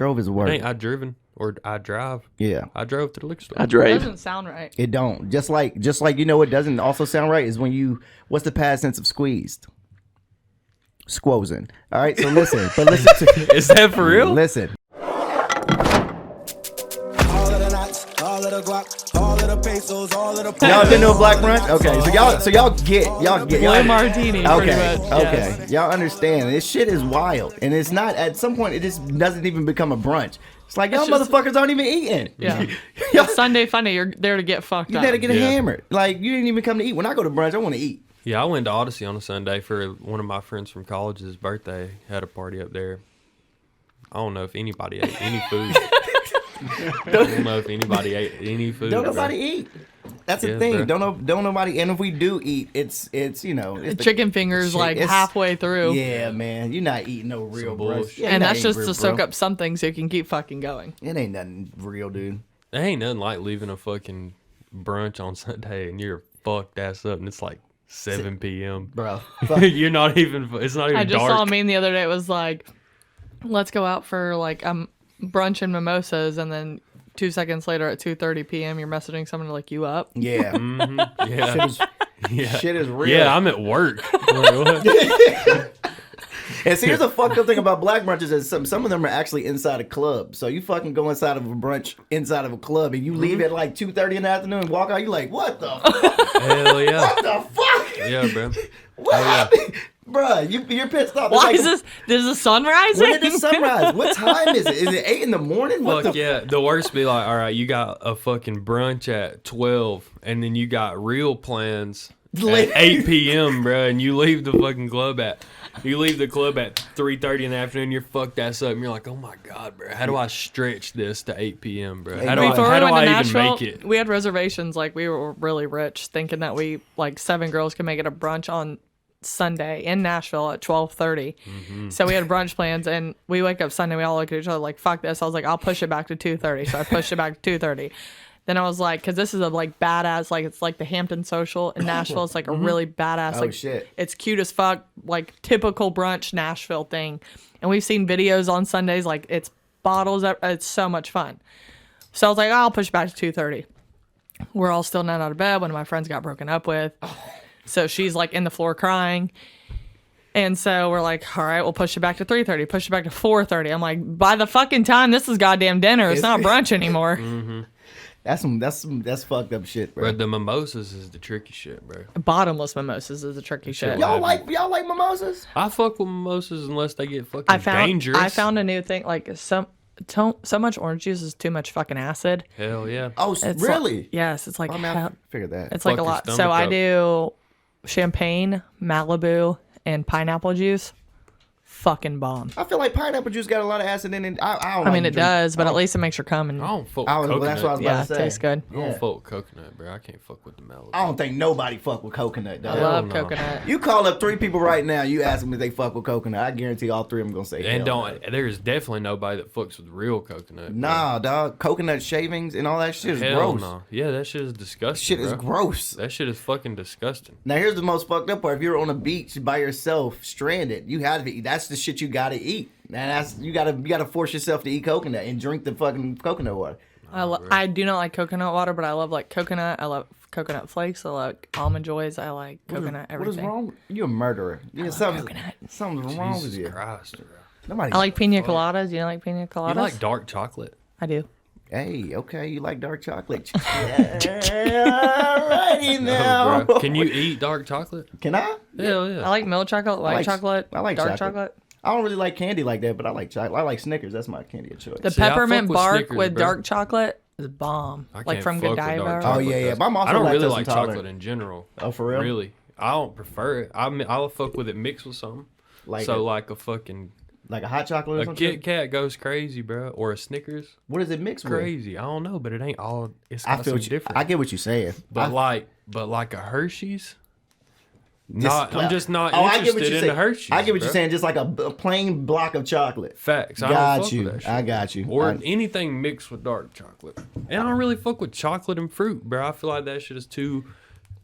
Drove is work. Ain't I driven or I drive? Yeah. I drove to the liquor store. I It drove. doesn't sound right. It don't. Just like you know what doesn't also sound right is when you what's the past tense of squeezed? Squozing. All right, so listen to Is that for real? listen. All of the knots, all of the Glock, all of the pesos, all of the Y'all been to a black brunch? Okay, so y'all get Blue martini, pretty Okay, much. okay. Yes. Y'all understand. This shit is wild. And it's not, at some point, it just doesn't even become a brunch. It's like, y'all It's just- motherfuckers aren't even eating. Yeah. Y'all, Sunday funny, you're there to get fucked you up. gotta get Yeah. hammered. Like, you didn't even come to eat. When I go to brunch, I want to eat. Yeah, I went to Odyssey on a Sunday for one of my friends from college's birthday. Had a party up there. I don't know if anybody ate any food. I don't know if anybody ate any food. Don't bro. nobody eat. That's the Yeah, thing. bro. Don't nobody. And if we do eat, it's you know, it's the- Chicken fingers like it's- halfway through. Yeah, man, you're not eating no real brunch. bullshit. Yeah, you're And not that's eating just real, to soak bro. up something so you can keep fucking going. It ain't nothing real, dude. There ain't nothing like leaving a fucking brunch on Sunday and you're fucked ass up and it's like 7 p.m. Bro. You're not even. It's not even I just dark. saw a meme the other day. It was like, let's go out for like brunch and mimosas, and then 2 seconds later at 2:30 p.m. you're messaging someone to like you up. Yeah. Yeah, Shit is, yeah, shit is real. yeah. I'm at work. Like, what? And see, here's the fucked up thing about black brunches is some of them are actually inside a club. So you fucking go inside of a brunch inside of a club and you leave at like 2:30 in the afternoon and walk out. You like, what the fuck? Hell yeah, What the fuck? yeah, bro. What yeah. happened? Bruh, you're pissed off. It's Why like, is this? There's a sun rising? When did the sunrise? What time is it? Is it 8 in the morning? What Fuck the yeah. The worst be like, all right, you got a fucking brunch at 12, and then you got real plans Late. at 8 p.m., bro, and you leave the fucking club at 3:30 in the afternoon. You're fucked ass up, and you're like, oh my god, bro, how do I stretch this to 8 p.m., bro? How do Before I we went to even Nashville, make it? we had reservations. Like we were really rich, thinking that we like 7 girls could make it a brunch on Sunday in Nashville at 12:30. So we had brunch plans, and we wake up Sunday. We all look at each other like, "Fuck this!" I was like, "I'll push it back to 2:30." So I pushed it back to 2:30. Then I was like, because this is a like badass, like it's like the Hampton Social in Nashville. It's like a really badass, Oh, like shit. it's cute as fuck, like typical brunch Nashville thing. And we've seen videos on Sundays, like it's bottles. It's so much fun. So I was like, I'll push it back to 2:30. We're all still not out of bed. One of my friends got broken up with. So she's like in the floor crying. And so we're like, all right, we'll push it back to 3:30, push it back to 4:30. I'm like, by the fucking time this is goddamn dinner, it's not brunch anymore. That's fucked up shit, bro. Bro, the mimosas is the tricky shit, bro. Bottomless mimosas is a tricky shit. Y'all like mimosas? I fuck with mimosas unless they get fucking dangerous. I found a new thing, like so much orange juice is too much fucking acid. Hell yeah. Oh, It's really? like, yes, it's like I mean, I figured that. it's like a Fuck your lot. So stomach I up. do champagne, Malibu, and pineapple juice. Fucking bomb. I feel like pineapple juice got a lot of acid in it. I don't I like mean, to it drink- does, but I at least it makes her come. And I don't fuck with I don't know. coconut. That's what I was yeah, about to it say. tastes good. I don't Yeah. fuck with coconut, bro. I can't fuck with the Malibu. I don't think nobody fuck with coconut, dog. I love no. coconut. You call up 3 people right now, you ask them if they fuck with coconut. I guarantee all 3 of them gonna say And hell don't. There's definitely nobody that fucks with real coconut. bro. Nah, dog. Coconut shavings and all that shit is Hell gross. no. Yeah, that shit is disgusting. Shit is bro. gross. That shit is fucking disgusting. Now here's the most fucked up part. If you're on a beach by yourself, stranded, you have to eat. That's the shit you gotta eat. Now that's you gotta force yourself to eat coconut and drink the fucking coconut water. I do not like coconut water, but I love like coconut. I love coconut flakes. I like almond joys. I like coconut What is everything. wrong? You're a murderer. Something's wrong with Jesus you. Christ, bro. Nobody. I like pina coladas. You like pina coladas? You like dark chocolate? I do. Hey, okay, you like dark chocolate? Yeah, alrighty now. Bro, can you eat dark chocolate? Can I? Hell yeah. I like milk chocolate, white like- chocolate, I like dark chocolate. chocolate. I don't really like candy like that, but I like chocolate. I like Snickers. That's my candy of choice. The See, I peppermint fuck with bark Snickers, with bro. dark chocolate is bomb. I Like can't from fuck with Godiva. dark or- chocolate. Oh, yeah, yeah. though. I'm also I don't really lactose like intolerant. chocolate in general. Oh, for real? Really? I don't prefer it. I'll fuck with it mixed with something. Like so a- like a fucking Like a hot chocolate or a something? Kit Kat goes crazy, bro, or a Snickers What is it mixed with? crazy. I don't know, but it ain't all. It's I got feel some you. different. I get what you're saying. but like a Hershey's. Just- I'm just not Oh, I get what interested you're in the saying. Hershey's. I get what bro. you're saying. Just like a plain block of chocolate. Facts. I Got don't fuck you. with that shit. I got you. Or I- anything mixed with dark chocolate. And I don't really fuck with chocolate and fruit, bro. I feel like that shit is too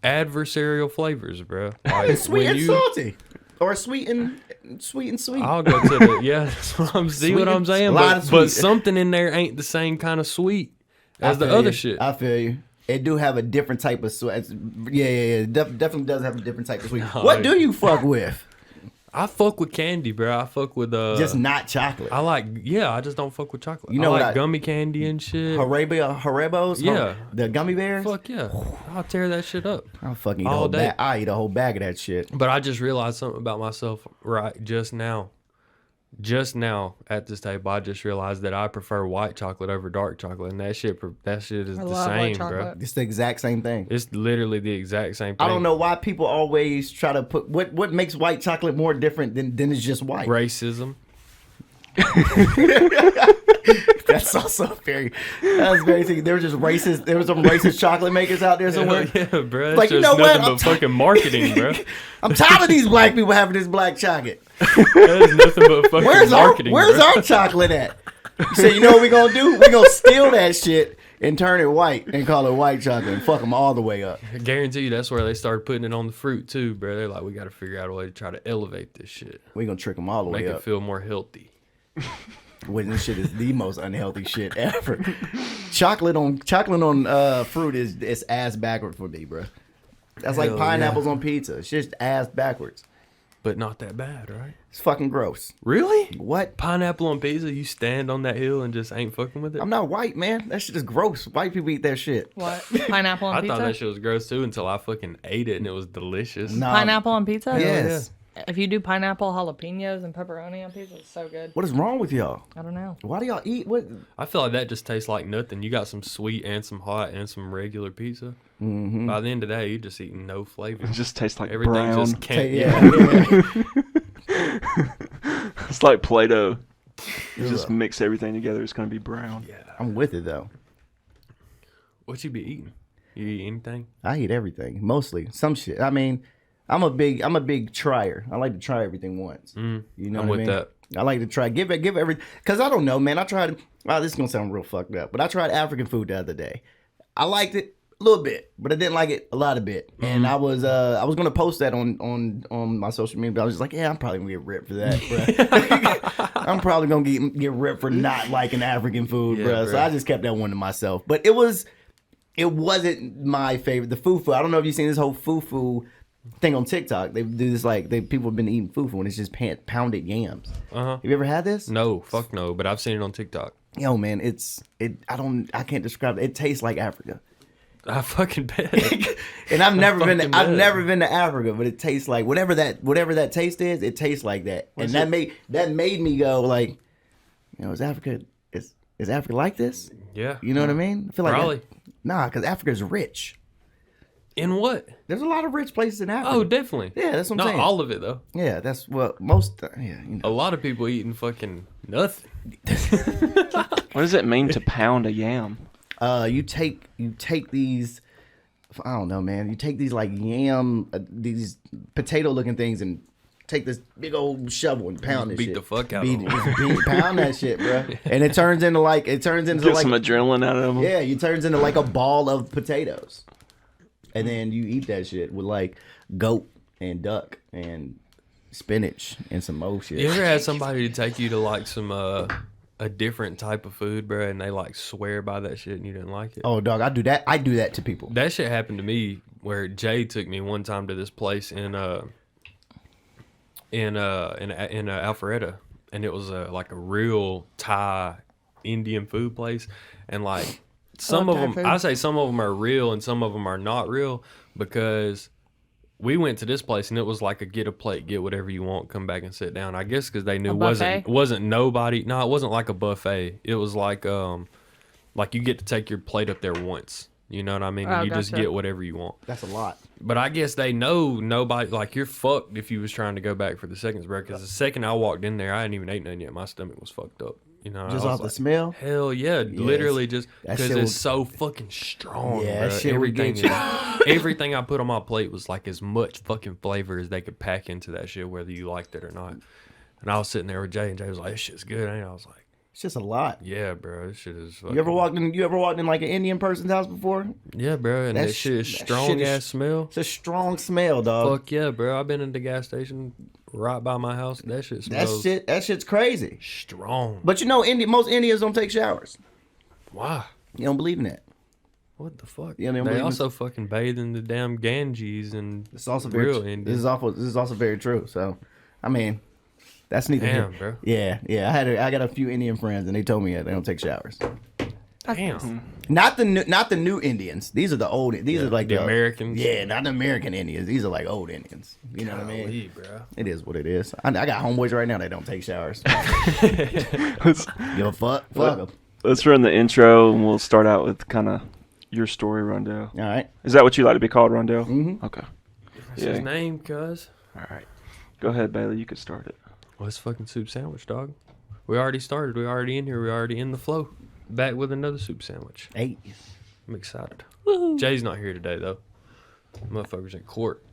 adversarial flavors, bro. Like, It's sweet when and you- salty. Or sweet and sweet. I'll go to the that's what I'm see what I'm saying. But something in there ain't the same kind of sweet as the other shit. I feel you. It do have a different type of sweet. Yeah. Definitely does have a different type of sweet. What do you fuck with? I fuck with candy, bro. I fuck with just not chocolate. I just don't fuck with chocolate. You know I like gummy candy and shit. Haribos? Yeah. The gummy bears? Fuck yeah. I'll tear that shit up. I'll fucking eat all day. I eat a whole bag of that shit. But I just realized something about myself right just now. Just now at this table, I just realized that I prefer white chocolate over dark chocolate, and that shit is the same, bro. It's the exact same thing. It's literally the exact same thing. I don't know why people always try to put what makes white chocolate more different than it's just white. Racism. That's also very thing. There were just racist. There was some racist chocolate makers out there somewhere. Yeah, bro. Like, you know what? Nothing but fucking marketing, bro. I'm tired of these black people having this black chocolate. That is nothing but fucking marketing. Where's our chocolate at? So you know what we gonna do? We gonna steal that shit and turn it white and call it white chocolate and fuck them all the way up. I guarantee you that's where they started putting it on the fruit too, bro. They're like, we got to figure out a way to try to elevate this shit. We gonna trick them all the way up. Make it feel more healthy. When this shit is the most unhealthy shit ever. Chocolate on fruit is ass backward for me, bro. That's like pineapples on pizza. It's just ass backwards. But not that bad, right? It's fucking gross. Really? What? Pineapple on pizza? You stand on that hill and just ain't fucking with it? I'm not white, man. That shit is gross. White people eat that shit. What? Pineapple on pizza? I thought that shit was gross too until I fucking ate it and it was delicious. Nah. Pineapple on pizza? Yes. If you do pineapple, jalapenos, and pepperoni on pizza, it's so good. What is wrong with y'all? I don't know. Why do y'all eat? What? I feel like that just tastes like nothing. You got some sweet and some hot and some regular pizza. Mm-hmm. By the end of the day, you just eating no flavor. It just tastes like everything. Brown. Just can't. Yeah. It's like Play-Doh. You just mix everything together. It's gonna be brown. Yeah. I'm with it though. What you be eating? You eat anything? I eat everything, mostly some shit. I mean, I'm a big trier. I like to try everything once. You know I'm what with I mean? that. I like to try give every because I don't know, man. I tried. Wow, this is gonna sound real fucked up, but I tried African food the other day. I liked it a little bit, but I didn't like it a lot of bit. And I was gonna post that on my social media, but I was just like, yeah, I'm probably gonna get ripped for that, bro. I'm probably gonna get ripped for not liking African food, bro. So I just kept that one to myself. But it wasn't my favorite. The fufu. I don't know if you've seen this whole fufu thing on TikTok. They do this people have been eating fufu and it's just pounded yams. Have you ever had this? No, fuck no. But I've seen it on TikTok. Yo, man, I can't describe it. It tastes like Africa. I fucking bet. And I've never been to Africa, but it tastes like whatever that taste is. It tastes like that, and that made me go like, you know, is Africa like this? Yeah, you know what I mean. I feel like probably because Africa is rich. In what? There's a lot of rich places in Africa. Oh, definitely. Yeah, that's what I'm saying. Not all of it though. Yeah, that's what most. Yeah, you know. A lot of people eating fucking nothing. What does it mean to pound a yam? You take these, I don't know, man. You take these like yam, these potato looking things, and take this big old shovel and pound this shit. Beat the fuck out of them. Pound that shit, bro. And it turns into Get some adrenaline out of them. Yeah, it turns into like a ball of potatoes, and then you eat that shit with like goat and duck and spinach and some more shit. You ever had somebody to take you to like some a different type of food, bro, and they like swear by that shit and you didn't like it? Oh, dog, I do that to people. That shit happened to me where Jay took me one time to this place in Alpharetta, and it was like a real Thai Indian food place, and like some of them, I say some of them are real and some of them are not real, because we went to this place and it was like a get a plate, get whatever you want, come back and sit down. I guess because they knew it wasn't nobody. No, it wasn't like a buffet. It was like you get to take your plate up there once. You know what I mean? And you just get whatever you want. That's a lot. But I guess they know nobody. Like, you're fucked if you was trying to go back for the seconds, bro. Because the second I walked in there, I hadn't even ate nothing yet. My stomach was fucked up. You know, just off the smell. Hell yeah, literally just because it's so fucking strong. Yeah, bro. Everything I put on my plate was like as much fucking flavor as they could pack into that shit, whether you liked it or not. And I was sitting there with Jay, and Jay was like, "This shit's good." And I was like, It's just a lot. Yeah, bro. This shit is fucking... You ever walked in like an Indian person's house before? Yeah, bro. And that shit is strong ass smell. It's a strong smell, dog. Fuck yeah, bro. I've been in the gas station right by my house. That shit smells That shit's crazy. strong. But you know, most Indians don't take showers. Why? You don't believe in that. What the fuck? Yeah, they also fucking bathe in the damn Ganges and It's also real very. Indians. This is also very true. So, I mean, that's neither. Damn, here. bro. Yeah. I got a few Indian friends, and they told me that they don't take showers. Damn. Not the new Indians. These are the old. These are like the Americans. Yeah, not the American Indians. These are like old Indians. You know what I mean? Golly, bro. It is what it is. I got homeboys right now that don't take showers. Give a fuck. Fuck them. Let's run the intro, and we'll start out with kind of your story, Rondell. All right. Is that what you like to be called, Rondell? Mm-hmm. Okay. That's his name, cuz. All right. Go ahead, Bailey. You could start it. Well, it's fucking soup sandwich, dog. We already started. We already in here. We already in the flow. Back with another soup sandwich. Hey. I'm excited. Woo-hoo. Jay's not here today, though. Motherfucker's in court.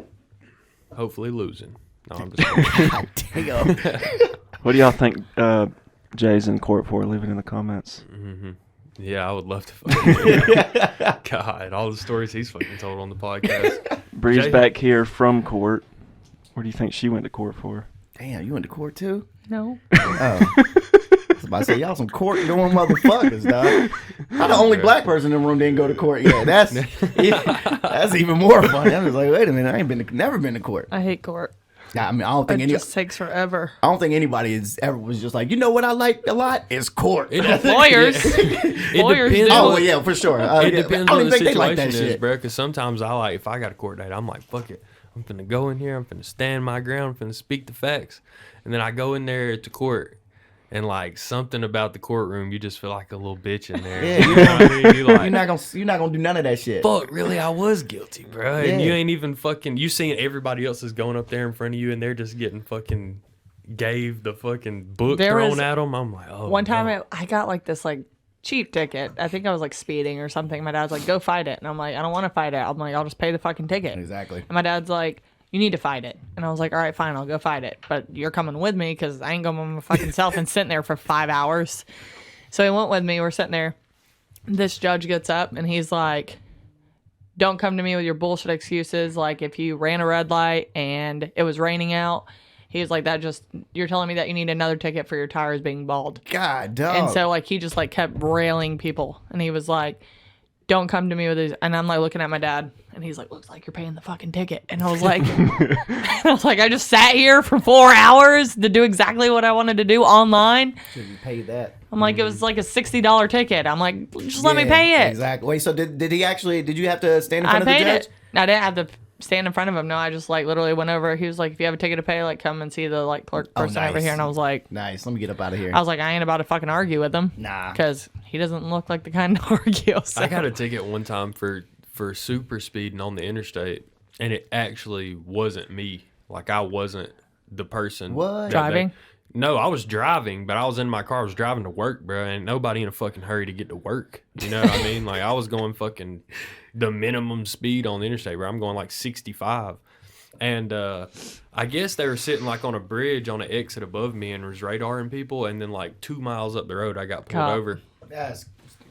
Hopefully losing. No, I'm just kidding. Damn. What do y'all think Jay's in court for? Leave it in the comments. Mm-hmm. Yeah, I would love to fucking God, all the stories he's fucking told on the podcast. Bree's Jay? back here from court. What do you think she went to court for? Damn, you went to court too? No. Oh. I was about to say, y'all some court doing motherfuckers, dog. I'm the only black person in the room didn't go to court yet. That's even more funny. I'm just like, wait a minute, I ain't never been to court. I hate court. I mean, I don't think It just takes forever. I don't think anybody was just like, you know what I like a lot is court. Lawyers. Lawyers depends do. Oh well, yeah, for sure. It depends I don't on even the think they like situation that is, shit. bro. Because sometimes if I got a court date, I'm like, fuck it. I'm finna go in here. I'm finna stand my ground. I'm finna speak the facts. And then I go in there to court, and like something about the courtroom, you just feel like a little bitch in there. Yeah, you know what I mean? You like, you're not gonna do none of that shit. fuck, really, I was guilty, bro. And Yeah. you ain't even fucking. You seen everybody else is going up there in front of you, and they're just getting fucking gave the fucking book There thrown was at them. I'm like, oh. One time no. I got like this like cheap ticket. I think I was like speeding or something. My dad's like, go fight it. And I'm like, I don't want to fight it. I'm like, I'll just pay the fucking ticket. Exactly. And my dad's like, you need to fight it. And I was like, all right, fine, I'll go fight it. But you're coming with me because I ain't going by my fucking self and sitting there for 5 hours. So he went with me. We're sitting there. This judge gets up and he's like, don't come to me with your bullshit excuses. Like if you ran a red light and it was raining out, he was like, you're telling me that you need another ticket for your tires being bald. God, dog. And so like he just like kept railing people. And he was like, don't come to me with these. And I'm like looking at my dad and he's like, looks like you're paying the fucking ticket. And I was like, I just sat here for 4 hours to do exactly what I wanted to do online. Should you pay that? I'm like, it was like a $60 ticket. I'm like, just let me pay it. Exactly. Wait, so did you have to stand in front I of the paid judge? it. No, I didn't have to stand in front of him. No, I just like literally went over. He was like, if you have a ticket to pay, like come and see the like clerk person over nice. here. And I was like, Nice. Let me get up out of here. I ain't about to fucking argue with him. Nah. Because he doesn't look like the kind to argue. So. I got a ticket one time for super speeding on the interstate, and it actually wasn't me. Like I wasn't the person. What? Driving? No, I was driving, but I was in my car. I was driving to work, bro, and nobody in a fucking hurry to get to work. You know what I mean? Like I was going fucking the minimum speed on the interstate, bro. I'm going like 65. And I guess they were sitting like on a bridge on an exit above me and was radaring people. And then like 2 miles up the road, I got pulled over.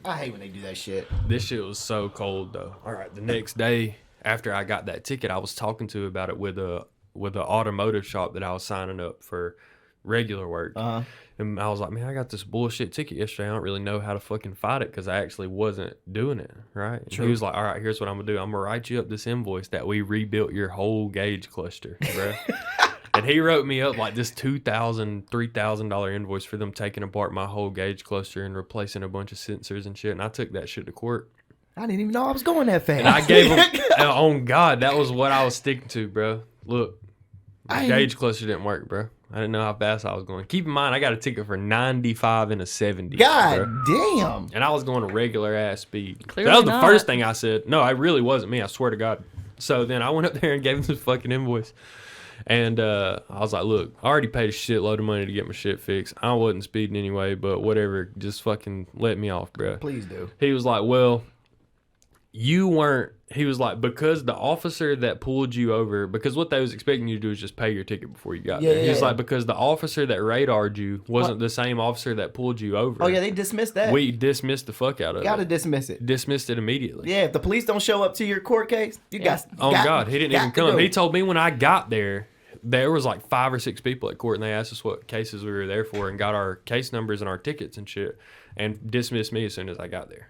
I hate when they do that shit. This shit was so cold though. All right, the next day after I got that ticket, I was talking to about it with a automotive shop that I was signing up for regular work. And I was like, man, I got this bullshit ticket yesterday. I don't really know how to fucking fight it because I actually wasn't doing it, right? And he was like, all right, here's what I'm going to do. I'm going to write you up this invoice that we rebuilt your whole gauge cluster, bro. And he wrote me up like this $2,000, $3,000 invoice for them taking apart my whole gauge cluster and replacing a bunch of sensors and shit. And I took that shit to court. I didn't even know I was going that fast. And I gave him, on God, that was what I was sticking to, bro. Look, my gauge cluster didn't work, bro. I didn't know how fast I was going. Keep in mind, I got a ticket for 95 and a 70. God bro. damn. And I was going a regular ass speed. Clearly that was not. the first thing I said. No, it really wasn't me. I swear to God. So then I went up there and gave him this fucking invoice. And I was like, look, I already paid a shitload of money to get my shit fixed. I wasn't speeding anyway, but whatever. Just fucking let me off, bro. Please do. He was like, well, you weren't. He was like, because the officer that pulled you over, because what they was expecting you to do is just pay your ticket before you got there. He was like, because the officer that radared you wasn't the same officer that pulled you over. Oh yeah, they dismissed that. We dismissed the fuck out of it. Gotta dismiss it. Dismissed it immediately. Yeah, if the police don't show up to your court case, you got. Oh God, he didn't even come. Go. He told me when I got there, there was like 5 or 6 people at court, and they asked us what cases we were there for, and got our case numbers and our tickets and shit, and dismissed me as soon as I got there.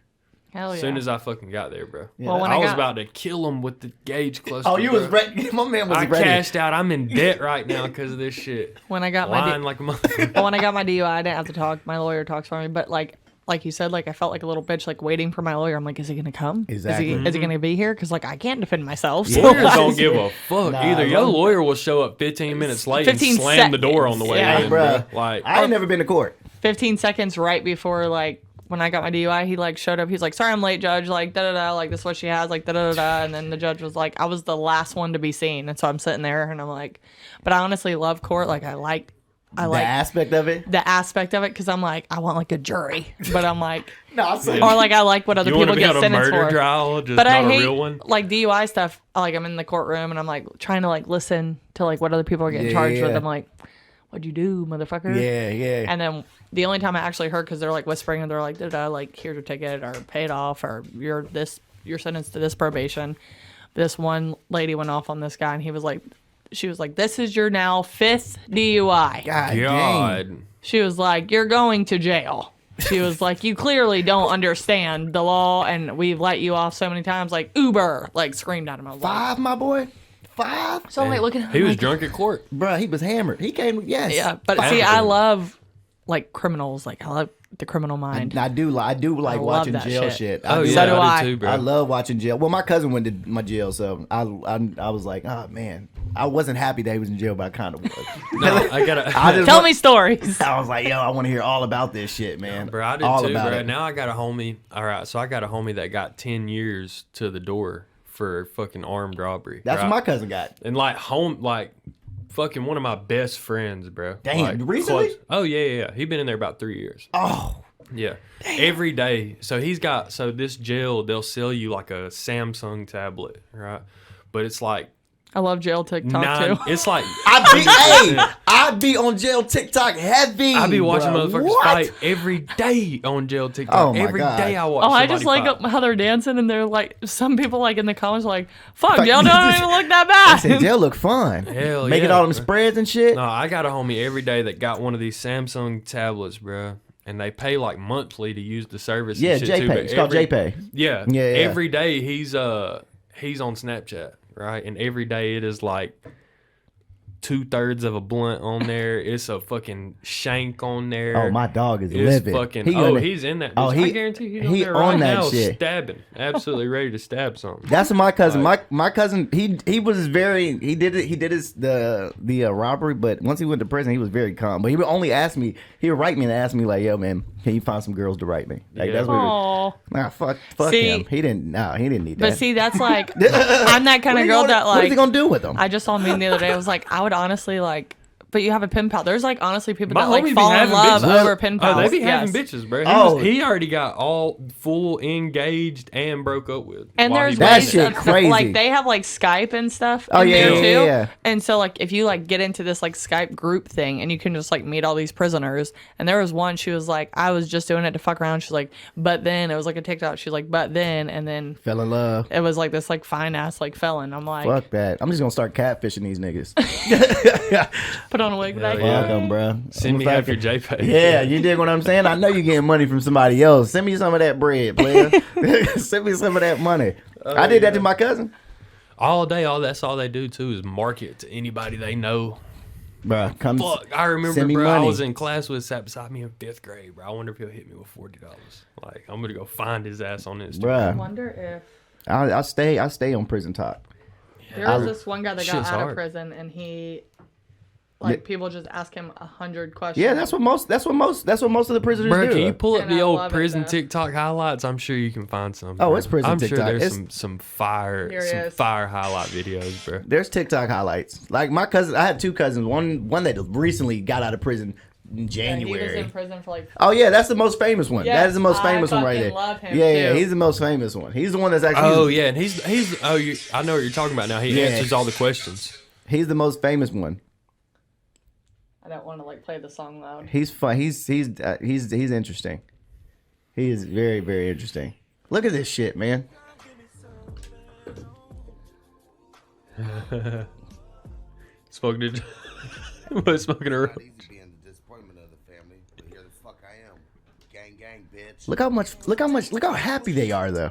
Hell yeah. As soon as I fucking got there, bro. Yeah, well, when I was about to kill him with the gauge cluster. Oh, you was ready. My man was I ready. cashed out. I'm in debt right now because of this shit. when I got Lying like a motherfucker. well, when I got my DUI, I didn't have to talk. My lawyer talks for me, but like you said, like I felt like a little bitch, like waiting for my lawyer. I'm like, is he gonna come? Exactly. Is he gonna be here? Because like I can't defend myself. So. Lawyers don't give a fuck Nah, either. Your bro. lawyer will show up 15 minutes late 15 and slam the door on the way Yeah. in, Bro, Like, I ain't never been to court. 15 seconds right before like when I got my DUI, he like showed up. He's like, sorry, I'm late, judge. Like, da-da-da. Like, this is what she has. Like, da-da-da. And then the judge was like, I was the last one to be seen. And so I'm sitting there and I'm like, but I honestly love court. Like, I like The aspect of it. the aspect of it because I'm like, I want like a jury. But I'm like, No, I'm saying. or like I like what other you want people to be get on a sentenced murder for. trial, just But not I a hate real one? like DUI stuff. Like I'm in the courtroom and I'm like trying to like listen to like what other people are getting charged with. Yeah. I'm like, what'd you do, motherfucker? Yeah, yeah. And then the only time I actually heard, because they're like whispering and they're like, da-da, like here's your ticket or pay it off or you're sentenced to this probation. This one lady went off on this guy and he was like, she was like, this is your now 5th DUI. God, dang. God. She was like, you're going to jail. She was like, you clearly don't understand the law and we've let you off so many times. Like Uber, like screamed at him. I was like, 5, my boy. 5. so I'm like looking at him. He was like, drunk at court. Bro, he was hammered. He came. Yes. yeah, but see, I love like criminals. Like I love the criminal mind. I do like love watching that jail shit. shit. Oh, do yeah, So do I I. do too, bro. I love watching jail. Well, my cousin went to my jail, so I was like, oh man, I wasn't happy that he was in jail, but I kind of was. No, I gotta. Tell me stories. I was like, yo, I want to hear all about this shit, man. Bro, I did all too, about bro. it. Now I got a homie. All right, so I got a homie that got 10 years to the door for fucking armed robbery. That's right? what my cousin got. And like fucking one of my best friends, bro. Damn, Like, recently? close. Oh yeah. He been in there about 3 years. Oh, Yeah. Every day. So this jail, they'll sell you like a Samsung tablet, right? But it's like I love Jail Tik Tok too. it's like I'd be on Jail Tik Tok heavy. I be watching bro. motherfuckers What? fight every day on Jail Tik Tok. Oh, my Every God. day I watch. Oh, I just somebody like fight. how they're dancing and they're like, some people like in the comments are like, fuck, Fuck, jail don't even look that I said bad. jail look fun. Hell Making yeah, all them bro. spreads and shit. No, I got a homie every day that got one of these Samsung tablets, bro. And they pay like monthly to use the service. Yeah, and shit too, JPay. but It's called JPay. Yeah, Yeah, yeah. Every day he's on Snapchat, right? And every day it is like 2/3 of a blunt on there. It's a fucking shank on there. Oh, my dog is It's livid. fucking. He he's in that. Oh, bitch. he- I guarantee he's he there on right that now, shit. stabbing, absolutely ready to stab something. That's what my cousin. My cousin. He was very. He did it. He did his the robbery. But once he went to prison, he was very calm. But he would only ask me. He would write me and ask me like, "Yo, man, can you find some girls to write me?" Like Yeah. that's what. Aw. Nah, fuck See- him. He didn't. Nah, he didn't need that. But see, that's like, I'm that kind of girl that What is he like, gonna do with them? I just saw a meme the other day. I was like, I would honestly like, but you have a pen pal. There's like honestly people My that like homie be fall in having love bitches. over pen pals. Oh, they be Yes. having bitches, bro. Oh. He already got all full engaged and broke up with. And while there's he That was ways shit of- crazy. like they have like Skype and stuff Oh, in yeah, there yeah, too. yeah. And so like if you like get into this like Skype group thing and you can just like meet all these prisoners. And there was one, she was like, I was just doing it to fuck around. She's like, but then it was like a TikTok. She's like, but then, and then Fell in love. it was like this like fine ass like felon. I'm like, Fuck that. I'm just gonna start catfishing these niggas. put on a wig. Hell Like, yeah. Fuck them, bro. Send me half your JPay. Yeah, you dig what I'm saying? I know you're getting money from somebody else. Send me some of that bread, player. Send me some of that money. I did that to my cousin. All day, that's all they do too is market to anybody they know. Bro, come Fuck, I remember, send me bro. I money. was in class with sat beside me in 5th grade, bro. I wonder if he'll hit me with $40. Like, I'm gonna go find his ass on Instagram. I Bruh, wonder if I stay on prison talk. there was this one guy that got Shit's out of hard. prison and he like Yeah. people just ask him 100 questions. Yeah, that's what most of the prisoners Bro, do. can you pull up And the I old love it, prison though. TikTok highlights? I'm sure you can find some. Oh, bro. it's prison I'm TikTok. sure there's It's- some fire Here he some is. fire highlight videos, bro. There's TikTok highlights. Like my cousin, I have two cousins. One that recently got out of prison in Yeah, he was January. in prison for like. Oh yeah, that's the most famous one. Yes, that is the most I famous one right there. fucking love him, yeah, too. he's the most famous one. He's the one that's actually. Oh yeah, and I know what you're talking about now. He Yeah. answers all the questions. He's the most famous one. I don't want to like play the song loud. He's fun. He's interesting. He is very, very interesting. Look at this shit, man. Smoking it. Was smoking a. Not easy being the disappointment of the family, but here the fuck I am. Gang, gang, bitch. Look how happy they are though.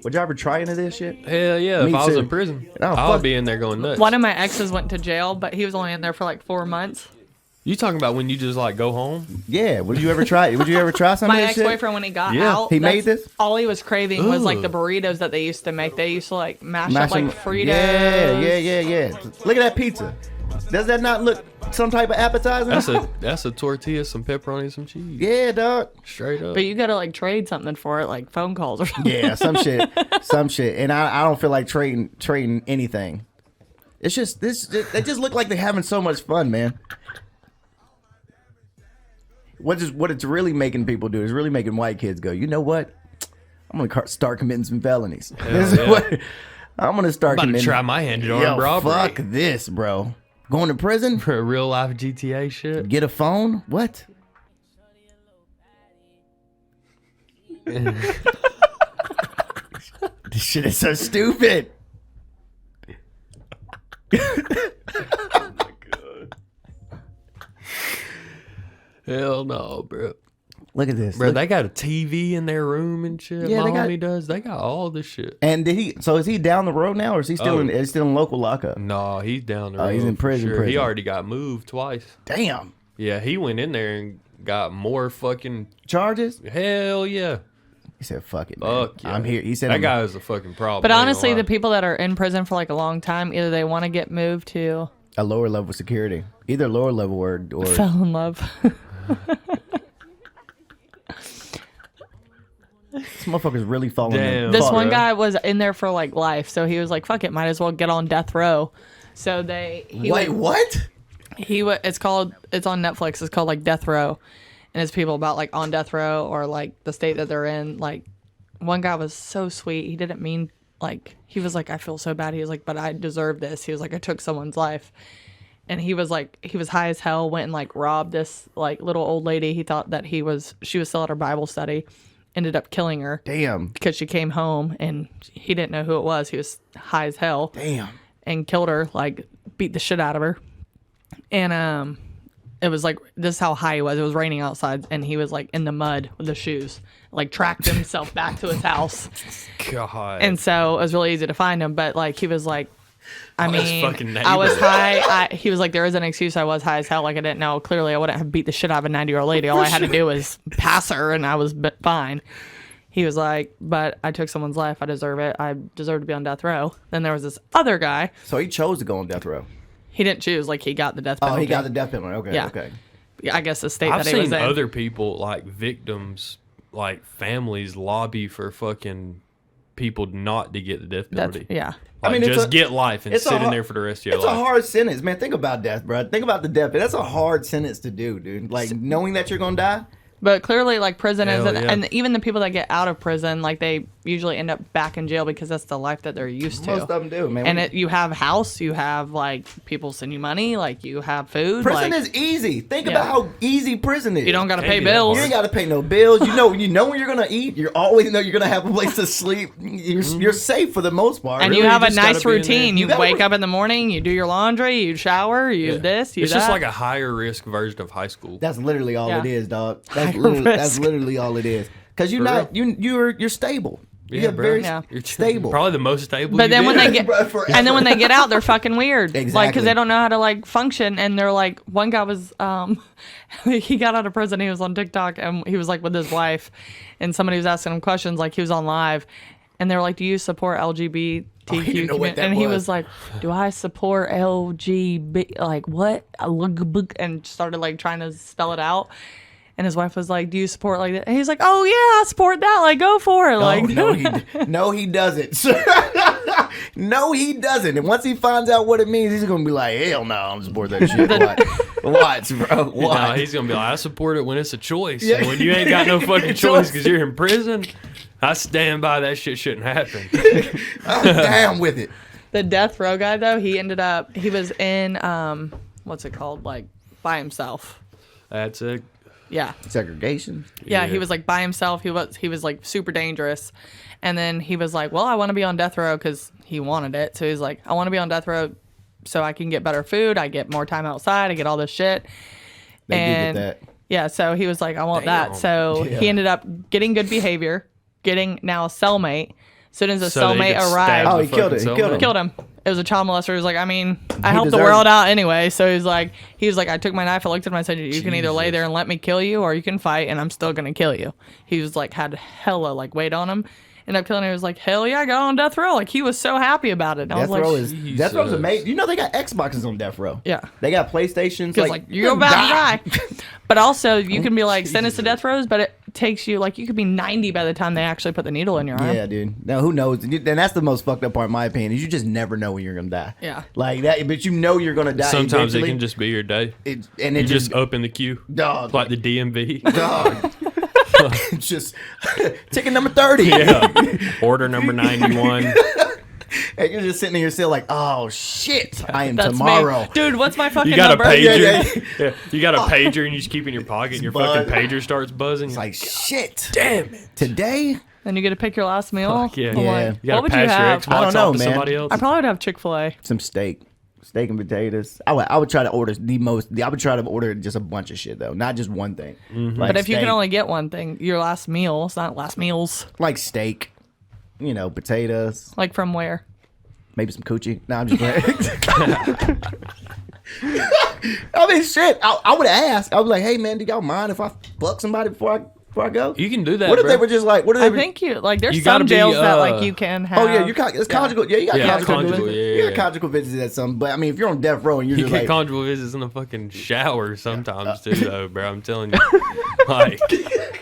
Would you ever try into this shit? Hell yeah! Me If I was too. in prison, Oh, I would fuck. be in there going nuts. One of my exes went to jail, but he was only in there for like 4 months. You talking about when you just like go home? Yeah. Would you ever try some My of this shit? ex-boyfriend, when he got Yeah. out, He made this? All he was craving was like Ugh. the burritos that they used to make. They used to like mash Mash up like them- Fritos. Yeah. Look at that pizza. Does that not look some type of appetizer? That's a tortilla, some pepperoni, some cheese. Yeah, dog. Straight up. But you gotta like trade something for it, like phone calls or something. Yeah, some shit. And I don't feel like trading anything. It's just they just look like they're having so much fun, man. What it's really making people do is really making white kids go, you know what? I'm gonna start committing some felonies. This is yeah. what I'm gonna start about to committing. try my hand at Yo, armed robbery. fuck this, bro. Going to prison? For real life GTA shit. Get a phone? What? This shit is so stupid. Hell no, bro. Look at this. Bro, Look- they got a TV in their room and shit. Yeah, My they got- homie does. They got all this shit. And is he down the road now, or is he still Oh. is he still in local lockup? No, he's down the road. Oh, he's in for prison, Sure. prison. He already got moved twice. Damn. Yeah, he went in there and got more fucking. Charges? Hell yeah. He said, "Fuck it, man. Fuck yeah. I'm here." He said, that I'm- guy is a fucking problem. But I ain't gonna honestly, lie. the people that are in prison for like a long time, either they want to get moved to a lower level security, either lower level or fell in love. this motherfucker's really falling. Damn. This Fuck, one bro. guy was in there for like life, so he was like, "Fuck it, might as well get on death row." So Wait, what? it's on Netflix. It's called like Death Row, and it's people about like on death row or like the state that they're in. Like one guy was so sweet. He didn't mean he was like, "I feel so bad." He was like, "But I deserve this." He was like, "I took someone's life." And he was high as hell, went and like robbed this like little old lady. He thought that she was still at her Bible study, ended up killing her. Damn. Because she came home and he didn't know who it was. He was high as hell. Damn. And killed her, like beat the shit out of her. And it was like, this is how high he was. It was raining outside and he was like in the mud with the shoes, like tracked himself back to his house. God. And so it was really easy to find him. But like, he was like, I His mean, fucking I was neighbor. high. He was like, there is an excuse. I was high as hell. Like I didn't know. Clearly I wouldn't have beat the shit out of a 90-year-old lady. All I had to do was pass her and I was fine. He was like, but I took someone's life. I deserve it. I deserve to be on death row. Then there was this other guy. So he chose to go on death row. He didn't choose. Like he got the death Oh, penalty. he got the death penalty. Okay, Yeah. okay. I guess the state I've that he was seen in. other people, like victims, like families, lobby for fucking people not to get the death penalty. Yeah. Like, I mean, it's just a- get life and it's a sit in hard- there for the rest of your It's life. a hard sentence, man. Think about death, bro. Think about the death. That's a hard sentence to do, dude. Like knowing that you're gonna die. But clearly, like prison Hell isn't, yeah. and even the people that get out of prison, like they usually end up back in jail because that's the life that they're used to. Most of them do, man. And you have house, you have like people send you money, like you have food. Prison like, is easy. Think Yeah. about how easy prison is. you don't got to Can't pay be that bills. You ain't got to pay no bills. You know when you're gonna eat. You always know you're gonna have a place to sleep. You're safe for the most part. And Really, you have you a just gotta nice be in there. routine. You You gotta wake re- up in the morning, you do your laundry, you shower, you Yeah. this, you It's that. just like a higher risk version of high school. That's literally all Yeah. it is, dog. Higher That's risk. literally all it is. Because you're For not you're stable. Yeah, You're bro. very Yeah. You're stable. Probably the most stable. But then when they get, Bro, forever. and then when they get out, they're fucking weird. Like, Exactly. because they don't know how to like function, and they're like, one guy was, he got out of prison. He was on TikTok, and he was like with his wife, and somebody was asking him questions, like he was on live, and they were like, "Do you support LGBTQ?" Oh, he didn't know what that and he was. was like, "Do I support LGB? Like what?" And started like trying to spell it out. And his wife was like, "Do you support like that?" And he's like, "Oh yeah, I support that. Like, go for it." Like, no, he doesn't. No, he doesn't. And once he finds out what it means, he's gonna be like, "Hell no, I don't support that shit." Watch, bro. Watch. No, he's gonna be like, "I support it when it's a choice. Yeah. When you ain't got no fucking choice because you're in prison, I stand by that shit shouldn't happen." I'm down with it. The death row guy though, he was in what's it called, like by himself. That's it. Yeah. Segregation. Yeah, he was like by himself. He was like super dangerous. And then he was like, "Well, I want to be on death row," because he wanted it. So he's like, "I want to be on death row so I can get better food. I get more time outside. I get all this shit." They did get that. Yeah, so he was like, "I want that." So he ended up getting good behavior, getting now a cellmate. As soon as the cellmate arrived, he killed it. He killed him. It was a child molester. He was like, I mean, I helped the world out anyway. So he was like, I took my knife, I looked at him, I said, "You can either lay there and let me kill you, or you can fight, and I'm still gonna kill you." He was like, had hella like weight on him. Ended up killing him. He was like, "Hell yeah, I got on death row." Like, he was so happy about it. And I was like, Death Row's amazing. You know they got Xboxes on death row. Yeah, they got PlayStations. Like you're about to die. But also, you can be like sentenced to death rows, but it takes you like you could be 90 by the time they actually put the needle in your arm. Yeah, dude. Now who knows? And that's the most fucked up part, in my opinion, is you just never know when you're gonna die. Yeah, like that. But you know you're gonna die. Sometimes eventually. it can just be your day. You just up in the queue, dog, like the DMV. Dog. Just ticket number 30. Yeah. Order number 91. And you're just sitting in your cell like, "Oh shit, I am That's tomorrow." Me. Dude, what's my fucking You got number? a pager. Yeah. Yeah. You got a pager and you just keep it in your pocket and your fucking pager starts buzzing. It's like, shit. Damn it. Today? Then you get to pick your last meal. Fuck yeah. I'm like, You gotta what would pass you your have? Xbox I don't know, off to man. somebody else. I probably would have Chick-fil-A. Some steak and potatoes. I would try to order I would try to order just a bunch of shit though, not just one thing. Mm-hmm. Like But if you can steak, only get one thing, your last meal, it's not last meals. like steak, potatoes, Like from where? maybe some coochie. No, I'm just playing. I mean, shit. I would ask. I was like, "Hey, man, do y'all mind if I fuck somebody before I go?" You can do that. What if bro. they were just like? What if they I were? think there's You gotta some be, jails that like you can have. Oh yeah, it's conjugal. Yeah, you got conjugal. conjugal, You got yeah. conjugal visits at some. But I mean, if you're on death row and you're You just get like, conjugal visits in the fucking shower sometimes too, though, bro. I'm telling you, like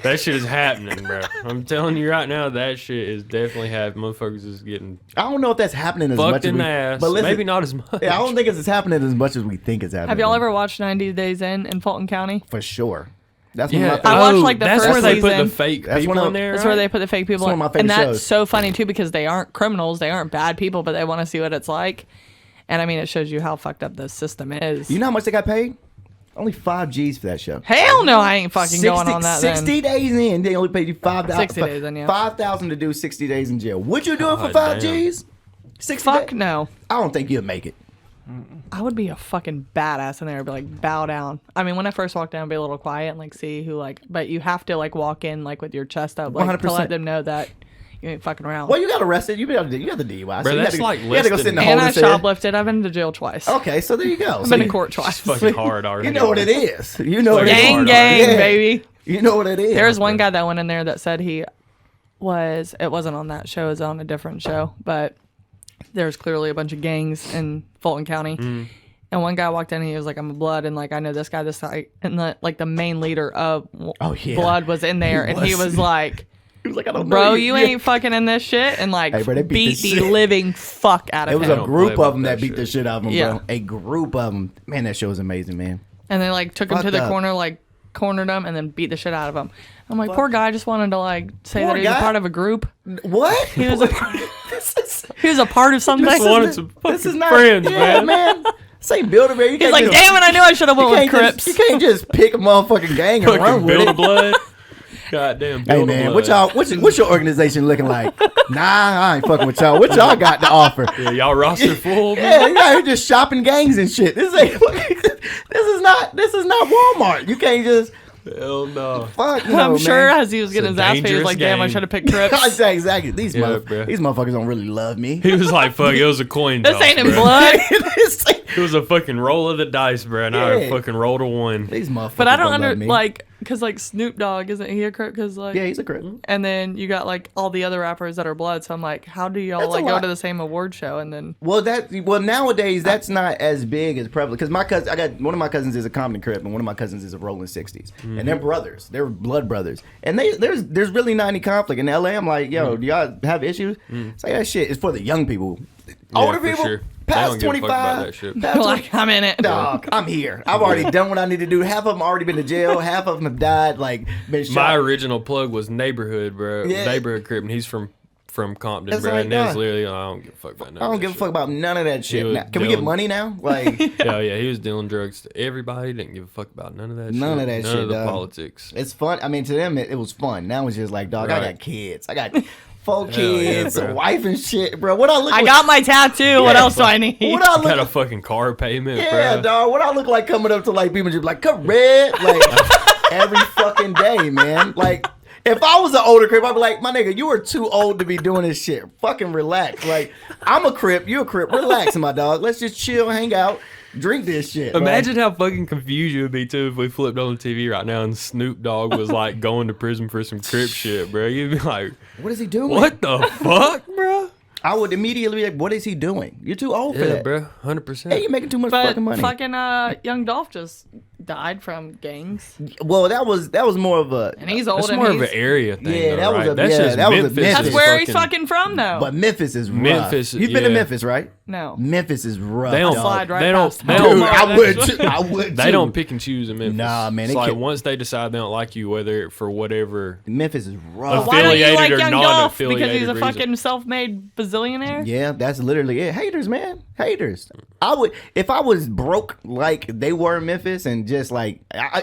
that shit is happening, bro. I'm telling you right now, that shit is definitely happening. Motherfuckers is getting I don't know if that's happening as much fucked as in we, the ass, but listen, maybe not as much. Yeah, I don't think it's happening as much as we think it's happening. Have y'all ever watched 90 Days In Fulton County? For sure. That's Yeah, one of my I favorite. watched, like, the that's first where they put season. the fake That's people one of- in there. That's right? where they put the fake people It's one in. of my favorite And that's shows. so funny too because they aren't criminals, they aren't bad people, but they want to see what it's like. And I mean, it shows you how fucked up the system is. You know how much they got paid? Only $5 for that show. Hell no, I ain't fucking going on that 60 then. days in, they only paid you $5. 60 days in, yeah. $5,000 to do 60 days in jail. Would you do it for God $5? 60 Fuck days? no. I don't think you'd make it. I would be a fucking badass in there and be like, bow down. I mean, when I first walked in, I'd be a little quiet and like see who like, but you have to like walk in like with your chest up, like to 100%. let them know that you ain't fucking around. Well, you got arrested. You got the DUI. Bro, you that's had to, like you had to go less sit in the than- hole and I and say, shoplifted. I've been to jail twice. okay, so there you go. I've So been to you- court twice. fucking hard already. You know what it is. You know what it Gang, is. gang, Yeah. baby. You know what it is. There was one guy that went in there that said it wasn't on that show, it was on a different show, but there's clearly a bunch of gangs in Fulton County. Mm. And one guy walked in and he was like, "I'm a Blood," and like I know this guy, and the main leader of yeah. Blood was in there, and he was like, He was like, I don't know. "Bro, you ain't fucking in this shit," and like Hey, bro, they beat beat the the shit. living fuck out It of was him. a group play of them about that that beat shit. the shit out of him, Yeah. bro. A group of them. Man, that show was amazing, man. And they like took him to Fucked the up. corner, like cornered him, and then beat the shit out of him. I'm like, poor guy, just wanted to like say Poor that he was guy? a part of a group. What? He was a he was a part of something. Just wanted some fucking friends, man. This ain't Build-A-Bear. You He's can't like, just, damn it, I knew I should have went with you can't Crips. just, you can't just pick a motherfucking gang and run Fucking with Build a it. Blood. Goddamn, Hey Build a man, Blood. what's your organization looking like? Nah, I ain't fucking with y'all. What y'all got to offer? Yeah, y'all roster full. Yeah, you out here just shopping gangs and shit. This is not Walmart. You can't just Hell no. fuck. I'm sure man. as he was getting It's his a ass beat, he was dangerous like, damn, I game. should have picked Crips. Exactly. These Yeah, bro. motherfuckers don't really love me. He was like, fuck, it was a coin This toss, ain't in bro. blood. This ain't It was a fucking roll of the dice, bro, and I Yeah. fucking rolled a 1. These motherfuckers. But I don't love me. because like Snoop Dogg, isn't he a Crip? Because like, Yeah, he's a Crip. and then you got like all the other rappers that are Blood. So I'm like, how do y'all That's a like go lot. to the same award show and then? Well, nowadays that's not as big as prevalent because my cousin, I got one of my cousins is a Compton Crip and one of my cousins is a Rolling 60s, and they're brothers, they're blood brothers, and there's really not any conflict in LA. I'm like, yo, do y'all have issues? It's like that shit is for the young people, older for people, sure. They don't past give a fuck about 25. that shit. past 20 Like I'm in it. Dog, I'm here. I've already done what I need to do. Half of them already been to jail. Half of them have died. Like been shot. My original plug was Neighborhood, bro. Yeah. Neighborhood Crip, and he's from Compton, That's bro. what I And that's thought. literally, I don't give a fuck about none I of don't that give a shit. fuck about none of that shit. was Now, can we get dealing- money now? Like, Hell yeah, he was dealing drugs to everybody. Didn't give a fuck about none of that shit. None of that None shit, of the dog. politics. it's fun. I mean, to them, it was fun. Now it's just like, dog, I Right. got kids. I got 4 yeah, kids, bro. a wife and shit, bro. What I look I like? got my tattoo. What else do I need? What I Got a look? fucking car payment, Yeah, bro. dog. What I look like coming up to like people just be like, correct, like every fucking day, man. Like. If I was an older Crip, I'd be like, my nigga, you are too old to be doing this shit. Fucking relax. Like, I'm a Crip, you a Crip. Relax, my dog. Let's just chill, hang out, drink this shit. Like, Imagine how fucking confused you would be too if we flipped on the TV right now and Snoop Dogg was like going to prison for some Crip shit, bro. You'd be like, what is he doing? what the fuck, bro? I would immediately be like, what is he doing? You're too old for Yeah, that. bro, 100%. Hey, you're making too much But fucking money. fucking Young Dolph just died from gangs, Well, that was more of a. and he's old. That's and more of he's, an area thing. Yeah, though, that was right? a- That's yeah, just that was a Memphis. Memphis. That's is where he's fucking- fucking from, though. But Memphis is rough. Memphis, You've been to yeah. Memphis, right? No. Memphis is rough. They don't dog. slide right They don't. past They him. Dude, don't. I would. Too. I would. They too. don't pick and choose in Memphis. Nah, man, It's they like can't- once they decide they don't like you, whether for whatever. Memphis is rough. Why don't you affiliated like or Young Dolph? Because non-affiliated he's a reason. fucking self-made bazillionaire. Yeah, that's literally it. Haters, man. Haters. I would, if I was broke like they were in Memphis and just like,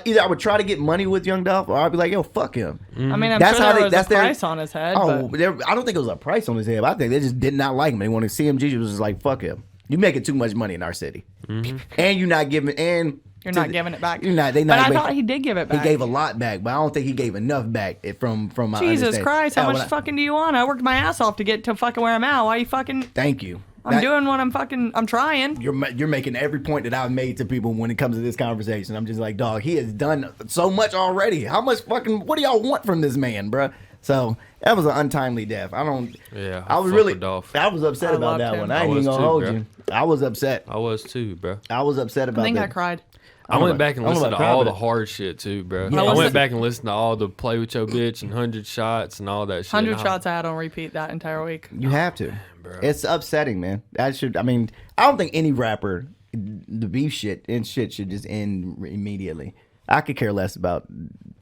either I would try to get money with Young Dolph or I'd be like, yo, fuck him. I mean, I'm That's sure how there they- was that's a their- price on his head. Oh, but I don't think it was a price on his head. I think they just did not like him. They wanted CMG was just like, fuck him. You making too much money in our city. And you're not giving, and you're not giving it back. You're not, they But not I making- thought he did give it He back. gave a lot back, but I don't think he gave enough back from my Jesus understanding. Christ, how Yeah, much when I- fucking do you want? I worked my ass off to get to fucking where I'm at. Why you fucking... Thank you. I'm doing what I'm trying. You're making every point that I've made to people when it comes to this conversation. I'm just like, dog, he has done so much already. How much fucking, what do y'all want from this man, bruh? So that was an untimely death. I was fuck really, with Dolph. I was upset I about loved that him. one. I I ain't even was gonna too, hold bro. you. I was upset. I was too, bro. I was upset about I think that. I cried. I went back and I don't know listened to about all crowd, the but- hard shit too, bro. Yeah. I listened- went back and listened to all the Play With Your Bitch and 100 Shots and all that shit. 100 And I- shots I had on repeat that entire week. You have to. bro. It's upsetting, man. I don't think any rapper, the beef shit and shit should just end immediately. I could care less about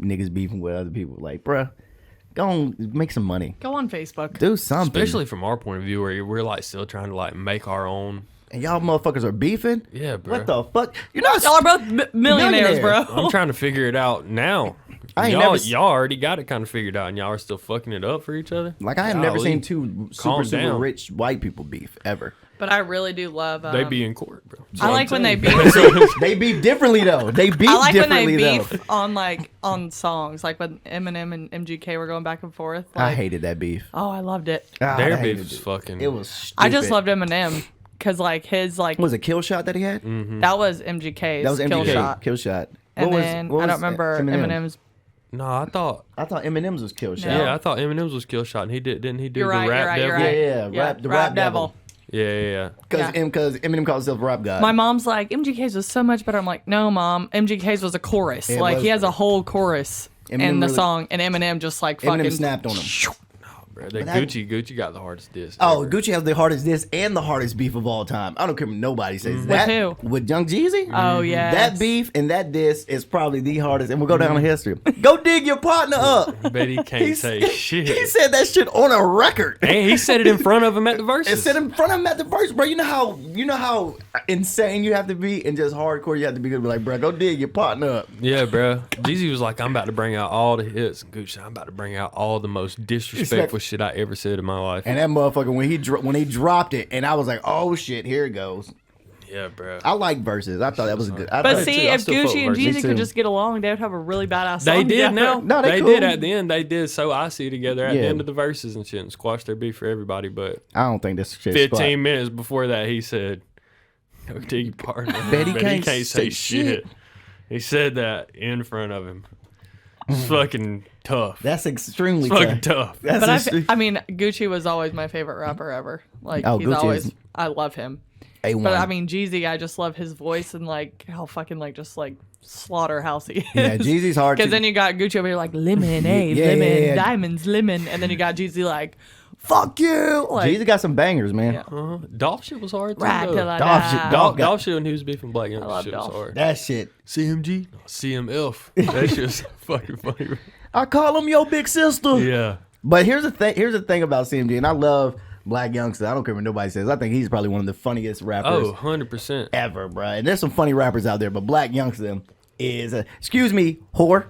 niggas beefing with other people. Like, bruh, go on, make some money. Go on Facebook. Do something. Especially from our point of view, where we're like still trying to like make our own. And y'all motherfuckers are beefing? Yeah, bro. What the fuck? You're not. Y'all are both millionaires, bro. I'm trying to figure it out now. I ain't y'all, never s- y'all already got it kind of figured out, and y'all are still fucking it up for each other. Like, I have never Golly. seen two Calm super down. rich white people beef ever. But I really do love. They be in court, bro. I like when they beef. They beef differently though. They beef I like when they differently beef though. on songs, like when Eminem and MGK were going back and forth. I Like, hated that beef. Oh, I loved it. God, Their I beef hated is it. fucking. It was stupid. I just loved Eminem because like his like Was it Kill Shot that he had? that was MGK's That was kill MGK. shot, Kill Shot. and What was- then what I don't was remember Eminem? Eminem's. No, I thought. I thought Eminem's was Kill Shot. No. Yeah, I thought Eminem's was Kill Shot, and he didn't he do You're the right. rap You're right. You're devil? right. Yeah, the rap devil. Yeah. Because Eminem calls himself rap god. My mom's like, MGK's was so much better. I'm like, no, mom. MGK's was a chorus. It Like, was, he has bro. a whole chorus Eminem in the really- song, and Eminem just like fucking Eminem snapped on him. Bro, that But I- Gucci got the hardest diss. Oh, ever. Gucci has the hardest diss and the hardest beef of all time. I don't care what nobody says. That who? with Young Jeezy? Oh, yeah. That beef and that diss is probably the hardest, and we'll go down in history. Go dig your partner up. Bet he can't say shit. He said that shit on a record. And he said it in front of him at the It verses. said in front of him at the verse, bro. You know how insane you have to be and just hardcore you have to be to be like, bro, go dig your partner up. Yeah, bro. Jeezy was like, I'm about to bring out all the hits. And Gucci, I'm about to bring out all the most disrespectful shit I ever said in my life. And that motherfucker when he dropped it, and I was like, oh shit, here it goes. Yeah, bro. I like verses. I thought that was a good. I But thought- see, I if still fuck Gucci and with Me Jeezy too. could just get along, they would have a really badass song They did together. now. No, they they cool. did at the end. They did So I See together at Yeah. the end of the verses and shit and squashed their beef for everybody. But I don't think this shit. 15 minutes before that, he said, Go take your partner. Bet he But can't say say shit. He said that in front of him. It's fucking tough. That's extremely It's fucking tough. tough. That's But I mean, Gucci was always my favorite rapper ever. Like, Oh, he's Gucci always, is- I love him. A1. But I mean, Jeezy, I just love his voice and like how fucking like just like slaughterhouse he is. Yeah, Jeezy's hard Because to- then you got Gucci over here like lemonade, Yeah, lemon, yeah. diamonds, lemon, and then you got Jeezy like, fuck you. Like, Jeezy got some bangers, man. Yeah. Dolph shit was hard too. ride though. till I Dolph die. shit, Dolph- Dolph, got- Dolph shit when he was beefing Black Young love shit was Dolph. hard. That shit. CMG? No, CMF. That shit's fucking funny. I call him your big sister. Yeah. But here's the thing. Here's the thing about CMG, and I love Black Youngster. I don't care what nobody says. I think he's probably one of the funniest rappers Oh, 100%. ever, bro. And there's some funny rappers out there, but Black Youngster is excuse me, whore.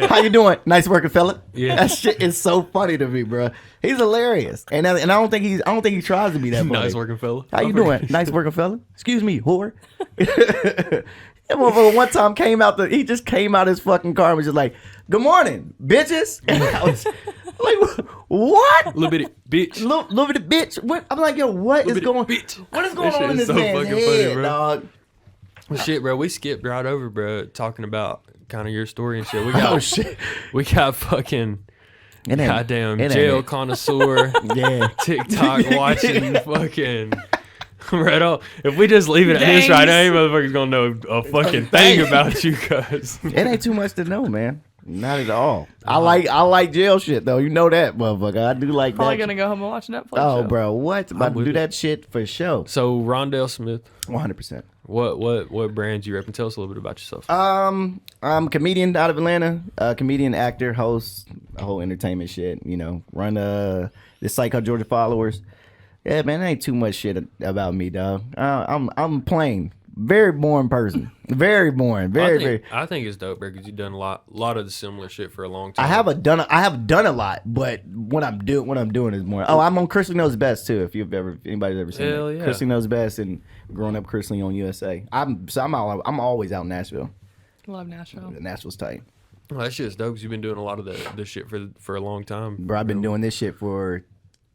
How you doing? Nice working, fella. Yeah. That shit is so funny to me, bro. He's hilarious, and I don't think he tries to be that funny. Nice working fella. How you doing? Nice working, fella. Excuse me, whore. That motherfucker one time he just came out his fucking car and was just like, "Good morning, bitches." And I was like, "What?" Little bitty bitch. Little bit of bitch. What? I'm like, yo, what is bitty going? bitch. What is going That shit on in is this so man's fucking head, funny, bro. dog? Well, shit, bro. We skipped right over, bro, talking about kind of your story and shit. We got, Oh shit! we got fucking It ain't- goddamn it ain't jail it. connoisseur, Yeah. TikTok watching, fucking. Right on. If we just leave it at this right now, you motherfuckers gonna know a fucking thing about you, cuz. It ain't too much to know, man. Not at all. I like jail shit though. You know that, motherfucker. I do like Probably that. gonna go home and watch Netflix. Oh, show. bro, what? About to with do it. that shit for sure. So Rondell Smith, 100%. what brands you rep? And tell us a little bit about yourself. I'm a comedian out of Atlanta. Comedian, actor, host, a whole entertainment shit. You know, run this site called Georgia Followers. Yeah, man, ain't too much shit about me, dog. I'm plain, very boring person. Very boring. Very. I think it's dope, bro, because you've done a lot of the similar shit for a long time. I have done a lot, but what I'm doing is more. Oh, I'm on Chrisley Knows Best too. If anybody's ever seen Hell it. yeah. Chrisley Knows Best and Growing Up Chrisley on USA. I'm always out in Nashville. Love Nashville. Nashville's tight. Well, that shit's dope because you've been doing a lot of this shit for a long time. Bro, I've been doing this shit for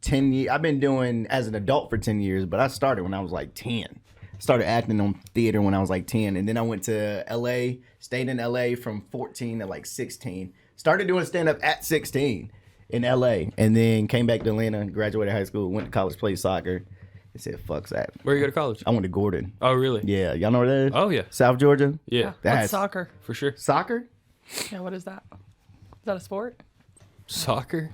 10 years. I've been doing as an adult for 10 years, but I started when I was like 10. Started acting on theater when I was like 10, and then I went to LA, stayed in LA from 14 to like 16. Started doing stand up at 16 in LA, and then came back to Atlanta, graduated high school, went to college, played soccer, and said, fuck that. Where you go to college? I went to Gordon. Oh, really? Yeah, y'all know where that is? Oh, yeah. South Georgia? Yeah, What's That's soccer? for sure. Soccer? Yeah, what is that? Is that a sport? Soccer?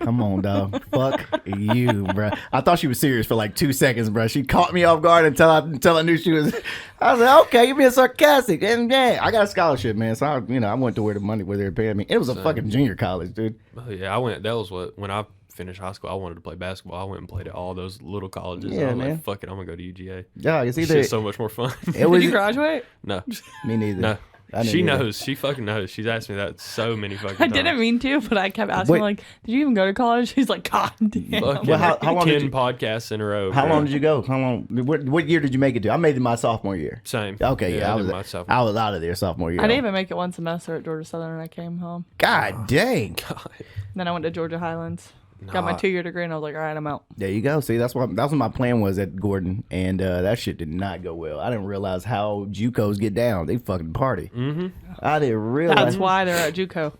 Come on, dog. Fuck you, bro. I thought she was serious for like 2 seconds, bro. She caught me off guard until I knew she was. I was like, okay, you're being sarcastic. And yeah, I got a scholarship, man. So I went to where they were paying me. It was a fucking junior college, dude. Oh, yeah, that was when I finished high school, I wanted to play basketball. I went and played at all those little colleges. Yeah, And I was man. like, fuck it, I'm going to go to UGA. Yeah, it's This either. shit's so much more fun. It was Did you graduate? No. me neither. No. I didn't She either. knows. She fucking knows. She's asked me that so many fucking I times. didn't mean to, but I kept asking, Wait. like, did you even go to college? He's like, God damn. Fucking Well, how long 10 did you- podcasts in a row. How bro. long did you go? How long? What year did you make it to? I made it my sophomore year. Same. Okay, yeah, I did my sophomore. I was out of there sophomore year. I didn't even make it one semester at Georgia Southern and I came home. God dang. God. Then I went to Georgia Highlands. Got my Nah. 2-year degree and I was like, all right, I'm out. There you go. See, that's what my plan was at Gordon, and that shit did not go well. I didn't realize how JUCOs get down. They fucking party. Mm-hmm. I didn't realize. That's why they're at JUCO.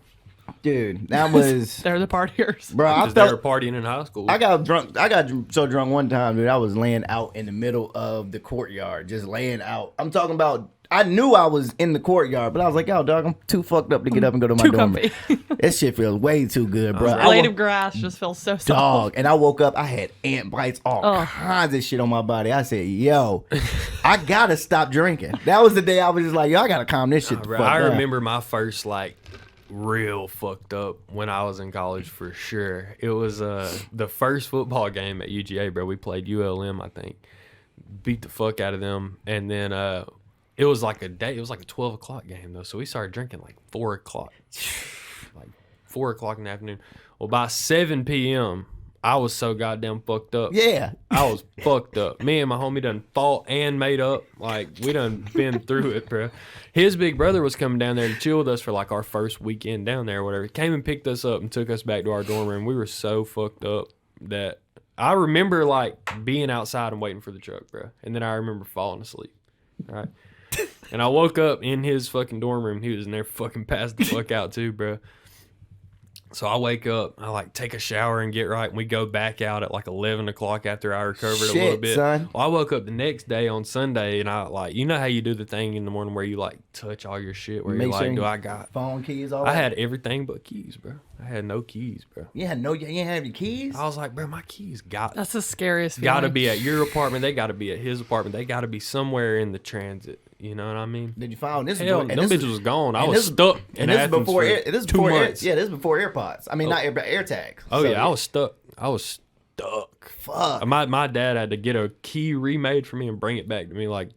Dude, that was They're the partiers. bro. I Because they were felt. partying in high school. I got drunk. I got so drunk one time, dude. I was laying out in the middle of the courtyard, just laying out. I'm talking about. I knew I was in the courtyard, but I was like, "Yo, dog, I'm too fucked up to get up and go to my Too dorm." comfy. This shit feels way too good, bro. Blade of grass just feels so soft. Dog, and I woke up. I had ant bites, all kinds of shit on my body. I said, "Yo, I gotta stop drinking." That was the day I was just like, "Yo, I gotta calm this shit." The Bro, fuck I down. remember my first real fucked up when I was in college for sure. It was the first football game at UGA, bro. We played ULM, I think. Beat the fuck out of them, and then it was like a 12 o'clock game though, so we started drinking like 4 o'clock, like 4 o'clock in the afternoon. Well, by 7 p.m. I was so goddamn fucked up. Yeah, I was fucked up. Me and my homie done fought and made up. Like, we done been through it, bro. His big brother was coming down there to chill with us for like our first weekend down there or whatever. He came and picked us up and took us back to our dorm room. We were so fucked up that I remember like being outside and waiting for the truck, bro. And then I remember falling asleep. All right. And I woke up in his fucking dorm room. He was in there fucking passed the fuck out too, bro. So I wake up, I like take a shower and get right, and we go back out at like 11 o'clock after I recovered a little bit. Son. Well, I woke up the next day on Sunday, and I like, you know how you do the thing in the morning where you like touch all your shit, where you're like, do I got phone keys? All I that? had everything but keys, bro. I had no keys, bro. You didn't have any keys? I was like, bro, my keys That's the scariest feeling. got to be at your apartment. They got to be at his apartment. They got to be somewhere in the transit. You know what I mean? Did you find this? Hell, them bitches was gone. I was stuck. And this is before this is before AirPods. I mean, not AirTags. Oh yeah, I was stuck. Fuck. My dad had to get a key remade for me and bring it back to me like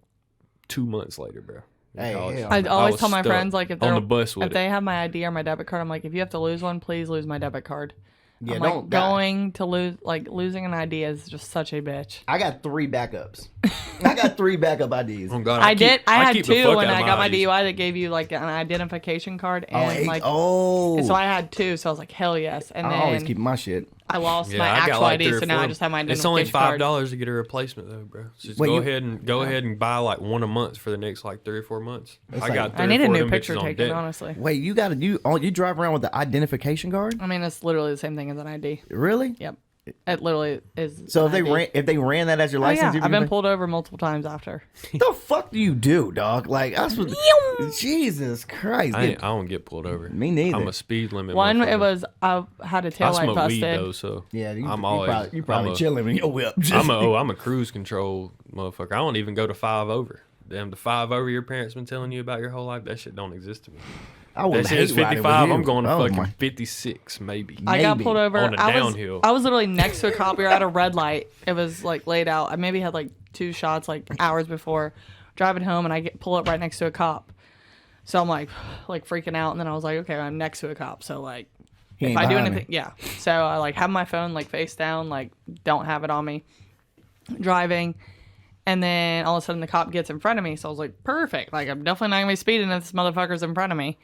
2 months later, bro. Hey, I always was tell my stuck friends, like, if on they're the bus with if they have my ID or my debit card, I'm like, if you have to lose one, please lose my debit card. Yeah, I'm like, going to lose, like, losing an ID is just such a bitch. I got 3 backups. I got 3 backup IDs. Oh God, I had keep the 2 fuck when out I of got my IDs. DUI that gave you like an identification card and So so I had 2, so I was like, hell yes. And I then always keep my shit. I lost Yeah, my I got actual like ID, 3 or so now 4. I just have my It's only identification card. $5 to get a replacement though, bro. So just Wait, go ahead and buy like one a month for the next like 3 or 4 months. It's I like- got 3 I need or a 4 new of them picture bitches on taken, deck. honestly. Wait, you drive around with the identification card? I mean, it's literally the same thing as an ID. Really? Yep. It literally is. So an ID. if they ran that as your Oh, license, yeah, I've been pulled over multiple times after. the fuck do you do, dog? Like that's what. Jesus Christ! I don't get pulled over. Me neither. I'm a speed limit. One, motherfucker. it was I had a I taillight smoke busted. weed though, so Yeah, I'm probably chilling in your whip. I'm a cruise control motherfucker. I don't even go to 5 over. Damn, the 5 over your parents been telling you about your whole life, that shit don't exist to me. I would That shit's hate riding 55. with you. I'm going to Oh, fucking my. 56 maybe. I got Maybe. pulled over. On a I downhill. was literally next to a cop. We were at a red light. It was like laid out. I maybe had like 2 shots like hours before driving home, and I pull up right next to a cop. So I'm like freaking out, and then I was like, okay, I'm next to a cop, so like He if ain't I do behind anything, me. yeah. So I like have my phone like face down, like don't have it on me, driving. And then all of a sudden the cop gets in front of me. So I was like, perfect. Like, I'm definitely not going to be speeding if this motherfucker's in front of me.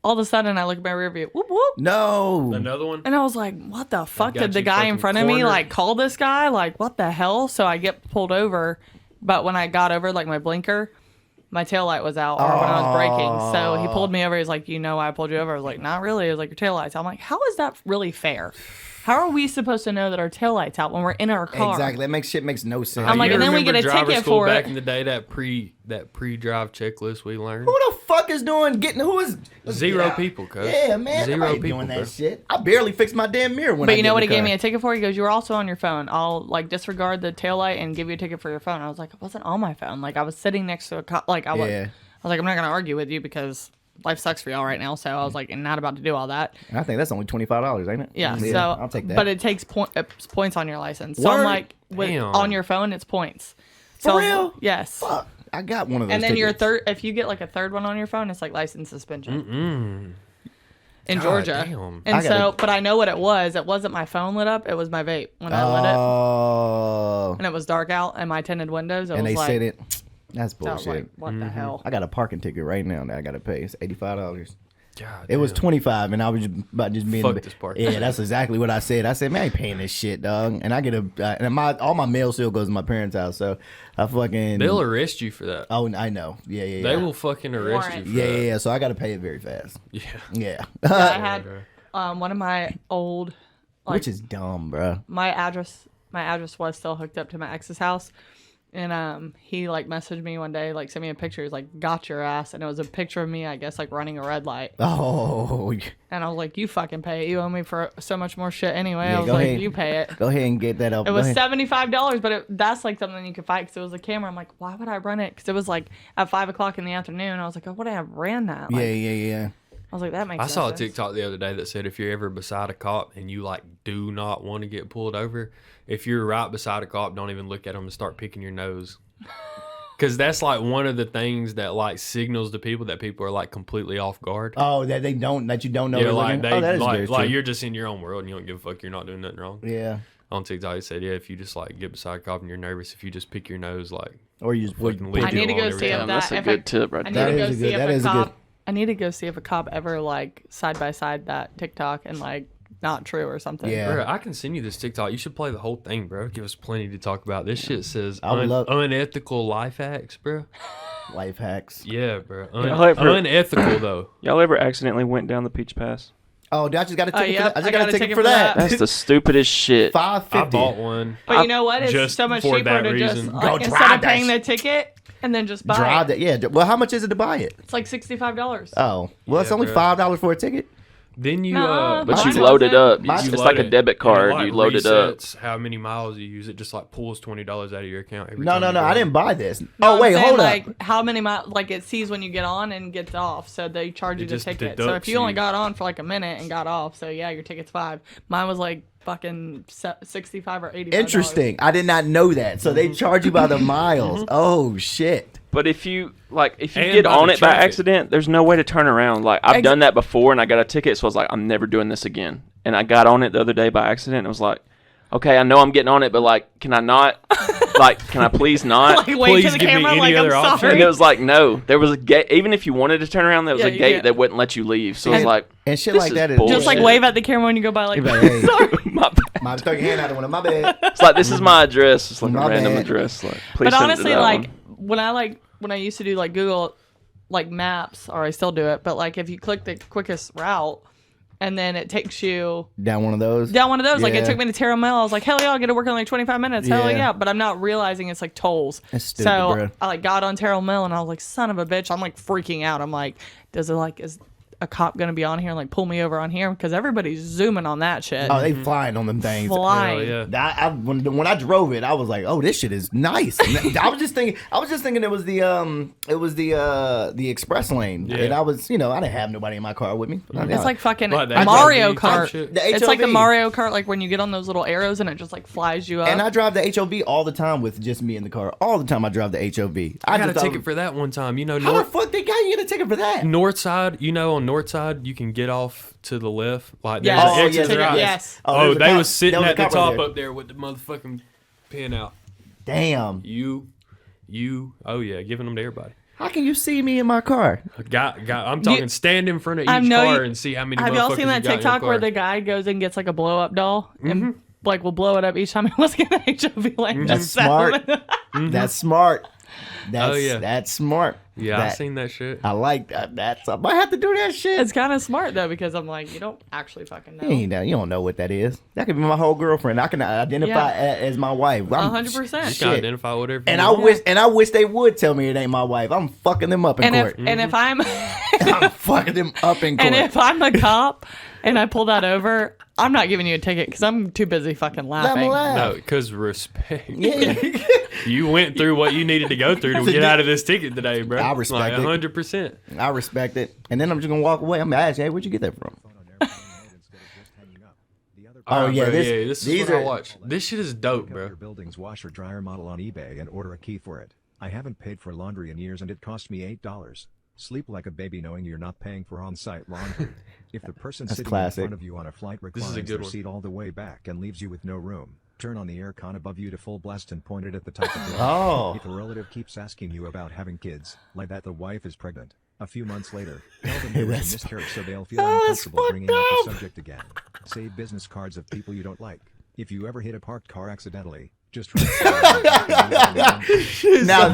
All of a sudden I look at my rear view. Whoop, whoop. No. Another one? And I was like, what the fuck? got Did the you guy in fucking front of me, cornered. like, call this guy? Like, what the hell? So I get pulled over. But when I got over, like, my blinker, my taillight was out or when I was braking. So he pulled me over. He's like, you know why I pulled you over? I was like, not really. It was like, your taillight's out. I'm like, how is that really fair? How are we supposed to know that our taillight's out when we're in our car? Exactly. That makes no sense. I'm like, You and then we remember get a driver ticket school for back it. in the day, that pre-drive checklist we learned? Who the fuck is who is Zero people, cuz. Yeah, man. Zero Nobody people, doing that bro. shit. I barely fixed my damn mirror when I But you know get what in he the gave car. me a ticket for? He goes, you were also on your phone. I'll like disregard the taillight and give you a ticket for your phone. I was like, I wasn't on my phone. Like I was sitting next to a cop. Like I was like, I'm not gonna argue with you because life sucks for y'all right now. So I was like, not about to do all that. I think that's only $25, ain't it? Yeah. So I'll take that. But it takes points on your license. So I'm Word? like, Damn. on your phone, it's points. For So real? yes. Fuck. I got one of those. And then your tickets. if you get like a third one on your phone, it's like license suspension in God Georgia. damn. And I gotta- but I know what it was. It wasn't my phone lit up. It was my vape when I lit it. Oh. And it was dark out and my tinted windows. And was they like, said it. That's so I was bullshit. like, what the hell? I got a parking ticket right now that I gotta pay. It's $85. God It was damn. 25, and I was about just being. Fuck this parking Yeah, ticket. that's exactly what I said. I said, man, I ain't paying this shit, dog. And I get and all my mail still goes to my parents' house, so I fucking. They'll arrest you for that. Oh, I know. Yeah. They will fucking arrest you Warrant. for Yeah, that. yeah. So I got to pay it very fast. Yeah. Yeah. I had one of my old, like, Which is dumb, bro. my address was still hooked up to my ex's house. And he like messaged me one day, like sent me a picture. He's like, got your ass. And it was a picture of me, I guess, like running a red light. Oh, And I was like, you fucking pay it. You owe me for so much more shit anyway. Yeah, I was go like, ahead. you pay it. go ahead and get that up. It Go was ahead. $75, but that's like something you could fight because it was a camera. I'm like, why would I run it? Because it was like at 5 o'clock in the afternoon. I was like, oh, what I have ran that? Like, Yeah. I was like, that makes I no saw a sense. TikTok the other day that said if you're ever beside a cop and you like do not want to get pulled over, if you're right beside a cop, don't even look at them and start picking your nose. Because that's like one of the things that like signals to people that people are like completely off guard. Oh, that you don't know. Yeah, they're like looking? they Oh, that is very like true. you're just in your own world and you don't give a fuck. You're not doing nothing wrong. Yeah. On TikTok, he said, yeah, if you just like get beside a cop and you're nervous, if you just pick your nose, like Or you just fucking put. leave I need to you go alone see every if time. That's a if good I- tip right I need there. to That go is a see good- that if is a a good- cop. I need to go see if a cop ever like side by side that TikTok and like not true or something. Yeah. Bro, I can send you this TikTok. You should play the whole thing, bro. Give us plenty to talk about. This shit says I would love- unethical life hacks, bro. Life hacks. Yeah, bro. Unethical though. Y'all ever accidentally went down the Peach Pass? Oh, I just got a ticket. yeah, for that. I just got a ticket for that. That's the stupidest shit. I $5.50. bought one. But you know what? It's Just so much for cheaper that to just reason. Go like, instead drive of that paying the ticket and then just buy Drive it. that. Yeah. Well, how much is it to buy it? It's like $65. Oh, well, it's Yeah, only bro. $5 for a ticket. Then you, Nuh-uh. But Mine you load it up. Mine- It's you like a load it, debit and card. it, like, You load it up. resets how many miles you use. It just like pulls $20 out of your account every No, time no, you no. go I in. didn't buy this. No, Oh, I'm wait, saying, hold like, up. how many miles? Like it sees when you get on and gets off, so they charge you It the just ticket. So deducts if you only you. got on for like a minute and got off, so yeah, your ticket's $5. Mine was like fucking 65 or 80. Interesting. I did not know that. So they charge you by the miles. Oh, shit. But if you And get by on the it by traffic. accident, there's no way to turn around. Like I've done that before, and I got a ticket, so I was like, I'm never doing this again. And I got on it the other day by accident, and I was like, okay, I know I'm getting on it, but like, can I not? Like, can I please not? Like wait Please to the give me camera, any like I'm other option. sorry. And it was like, no, there was a gate. Even if you wanted to turn around, there was Yeah, a you gate can't. that wouldn't let you leave. So it was like, And shit this like is that is bullshit. Just like wave at the camera when you go by, like, You're like, hey. sorry. my bad. My throw your hand out of one of my bad. It's like this is my address. It's like My a random bad. address. Like, please But send honestly, it to that like one. when I used to do like Google like maps, or I still do it, but like if you click the quickest route and then it takes you Down one of those. down one of those, like it Yeah. took me to Terrell Mill. I was like, hell yeah, I'll get to work in like 25 minutes. Hell Yeah. yeah. But I'm not realizing it's like tolls. That's stupid, so bro. I like got on Terrell Mill and I was like, son of a bitch. I'm like freaking out. I'm like, is a cop gonna be on here and like pull me over on here? Because everybody's zooming on that shit. Oh, they flying on them things. Flying. Hell yeah. When I drove it, I was like, "Oh, this shit is nice." And I was just thinking it was the express lane, Yeah. and I was, I didn't have nobody in my car with me. It's like fucking Like the Mario HOV type Kart. shit. The It's like the HOV. Mario Kart, like when you get on those little arrows and it just like flies you up. And I drive the HOV all the time with just me in the car. All the time I drive the HOV. I got a just ticket for that one time. You know, How the fuck they got you get a ticket for that? North side, on North side, you can get off to the left. Like, there's Yes. an exit yes, right. yes. Oh, there's a they cop- was sitting there at the was a cop right top there. up there with the motherfucking pin out. Damn. Oh yeah, giving them to everybody. How can you see me in my car? I'm talking stand in front of I each know car you- and see how many Have y'all seen motherfuckers that you got in your TikTok where car. the guy goes and gets like a blow up doll and like will blow it up each time he wants to get an HOV lane? That's smart. That's smart. That's, yeah. That's smart. Yeah, I That- seen that shit. I like that. I might have to do that shit. It's kind of smart though because I'm like, you don't actually fucking know. You don't know what that is. That could be my whole girlfriend. I can identify as my wife. 100%. You Shit. can identify whatever. And you I want. wish they would tell me it ain't my wife. I'm fucking them up in And court. if I'm I'm fucking them up in court. and if I'm a cop and I pull that over, I'm not giving you a ticket because I'm too busy fucking Let 'em laughing. laugh. No, because respect. Yeah. You went through what you needed to go through to get out of this ticket today, bro. I respect it. 100%. I respect it. And then I'm just gonna walk away. I'm gonna ask you, hey, where'd you get that from? All right, yeah, bro, this- this is these what I are- watch. This shit is dope, Pick up bro. your building's washer dryer model on eBay and order a key for it. I haven't paid for laundry in years and it cost me $8. Sleep like a baby knowing you're not paying for on-site laundry. If the person That's sitting classic. in front of you on a flight This is a reclines good their one. seat all the way back and leaves you with no room, turn on the aircon above you to full blast and point it at the top of the Oh. If a relative keeps asking you about having kids, like that the wife is pregnant, a few months later, tell them there was a That's miscarriage so they'll feel that's uncomfortable fucked bringing up up. the subject again. Save business cards of people you don't like. If you ever hit a parked car accidentally, just Now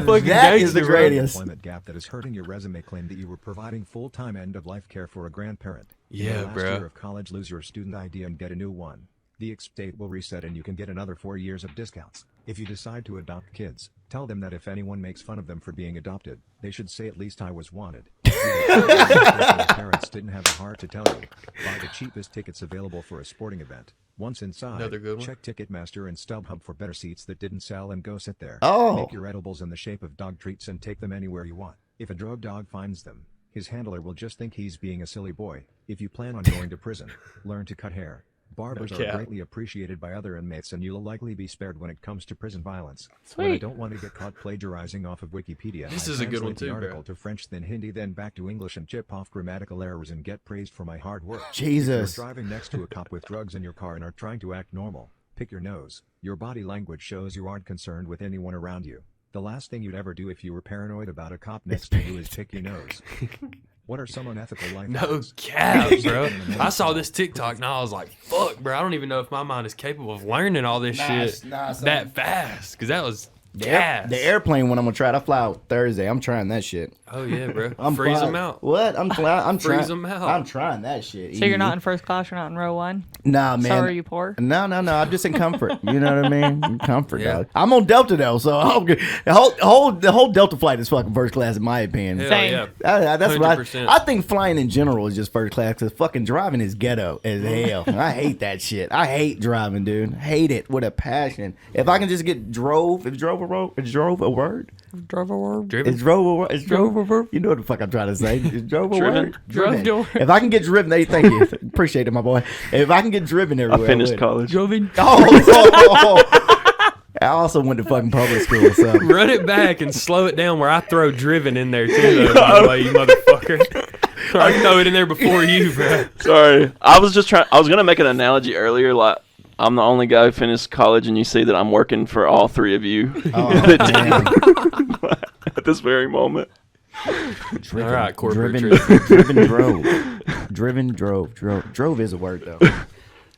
fucking that is the gangster, bro. greatest. employment gap that is hurting your resume. Claim that you were providing full-time end-of-life care for a grandparent. In Yeah, your last bro. year of college, lose your student ID and get a new one. The estate will reset and you can get another 4 years of discounts. If you decide to adopt kids, tell them that if anyone makes fun of them for being adopted, they should say at least I was wanted. Your parents didn't have the heart to tell you. Buy the cheapest tickets available for a sporting event. Once inside, Another good one. check Ticketmaster and StubHub for better seats that didn't sell and go sit there. Oh. Make your edibles in the shape of dog treats and take them anywhere you want. If a drug dog finds them, his handler will just think he's being a silly boy. If you plan on going to prison, learn to cut hair. Barbers No are cap. greatly appreciated by other inmates and you'll likely be spared when it comes to prison violence. When I Sweet. don't want to get caught plagiarizing off of Wikipedia, This I is a good one translate the too, bro. article to French, then Hindi, then back to English and chip off grammatical errors and get praised for my hard work. Jesus. If you're driving next to a cop with drugs in your car and are trying to act normal, pick your nose. Your body language shows you aren't concerned with anyone around you. The last thing you'd ever do if you were paranoid about a cop next to you is pick your nose. What are some unethical life No hacks? cap, bro. I saw this TikTok and I was like, fuck, bro. I don't even know if my mind is capable of learning all this shit that fast. Because that was gas. The airplane one I'm gonna try. I fly out Thursday. I'm trying that shit. Oh yeah, bro. I'm Freeze flying. them out. What? I'm trying. Freeze them out. I'm trying that shit. So you're not in first class. You're not in row 1. Nah, man. So are you poor? No. I'm just in comfort. You know what I mean? Comfort, Yeah. dog. I'm on Delta though, so I'm good. The whole Delta flight is fucking first class in my opinion. Hell Same. yeah. That's what 100%. I think. Flying in general is just first class because fucking driving is ghetto as hell. I hate that shit. I hate driving, dude. Hate it with a passion. If I can just get drove, is drove a word? Drove a word. Driven. Is drove a word? Is drove a word? You know what the fuck I'm trying to say? Is drove a Driven. word? Drove to work. If I can get driven, hey, thank you. Appreciate it, my boy. If I can get driven everywhere, I finished would. college. Drove. I also went to fucking public school, so. Run it back and slow it down where I throw driven in there too, though, by the way, you motherfucker. I throw it in there before you, bro. Sorry, I was gonna make an analogy earlier, like I'm the only guy who finished college, and you see that I'm working for all three of you Damn. at this very moment. All right, corporate Driven drove. Drove is a word though.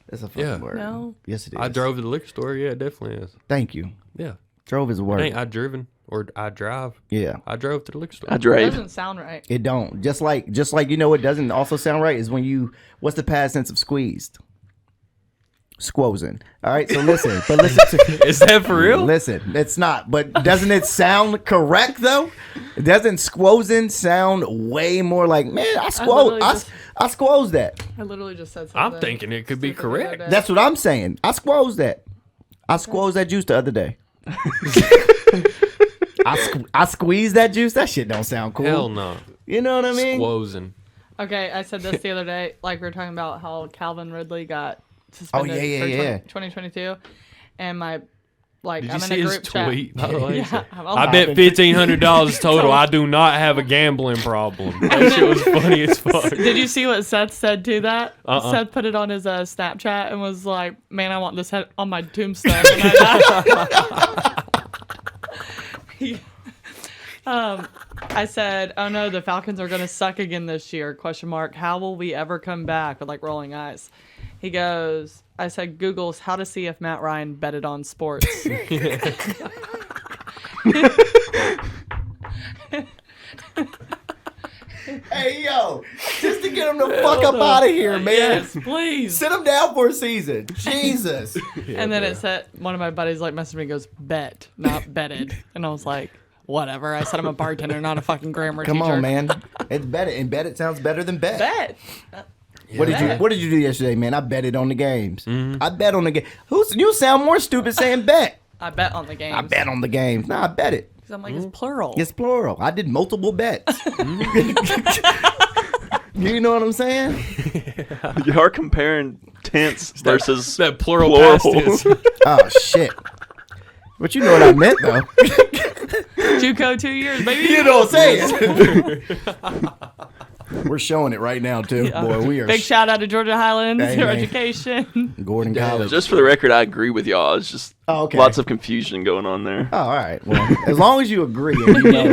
That's a fucking Yeah. word. No. Yes, it is. I drove to the liquor store. Yeah, it definitely is. Thank you. Yeah. Drove is a word. Ain't I driven or I drive? Yeah. I drove to the liquor store. I drove. Doesn't sound right. It don't. Just like you know what doesn't also sound right is when you what's the past tense of squeezed? Squozing. All right, so listen to Is that for real? Listen, it's not, but doesn't it sound correct though? Doesn't squozing sound way more like, man, I squozed that. I literally just said something. I'm thinking it could be stupid the other correct. day. That's what I'm saying. I squozed that. I squozed that juice the other day. I squeezed that juice. That shit don't sound cool. Hell no. You know what I mean? Squozing. Okay, I said this the other day. Like we were talking about how Calvin Ridley got suspended yeah. for 2022, and my like Did I'm you in see a his group chat. tweet, by the way? Yeah, I bet $1,500 total. I do not have a gambling problem. That shit was funny as fuck. Did you see what Seth said to that? Uh-uh. Seth put it on his Snapchat and was like, "Man, I want this on my tombstone." And I said, "Oh no, the Falcons are gonna suck again this year?" Question mark. How will we ever come back? With like rolling eyes. He goes, I said, Google's how to see if Matt Ryan betted on sports. Hey yo, just to get him the fuck up out of here, man. Yes, please. Sit him down for a season. Jesus. And then it said, one of my buddies like messaged me and goes, bet, not betted. And I was like, whatever. I said I'm a bartender, not a fucking grammar Come teacher. on, man. It's bet it, and bet it sounds better than bet. Bet. What did you do yesterday, man? I betted on the games. I bet on the game. You sound more stupid saying bet. I bet on the game. I bet on the games. Nah, I bet it. Because I'm like, it's plural. It's plural. I did multiple bets. You know what I'm saying? You are comparing tense versus That plural past tense. Oh shit. But you know what I meant though. JUCO 2 years, baby. You know what I'm saying? We're showing it right now too, boy. We are Big shout out to Georgia Highlands, Hey, your man. education. Gordon College. Just for the record, I agree with y'all. It's just Okay. lots of confusion going on there. Oh, all right. Well, as long as you agree and you know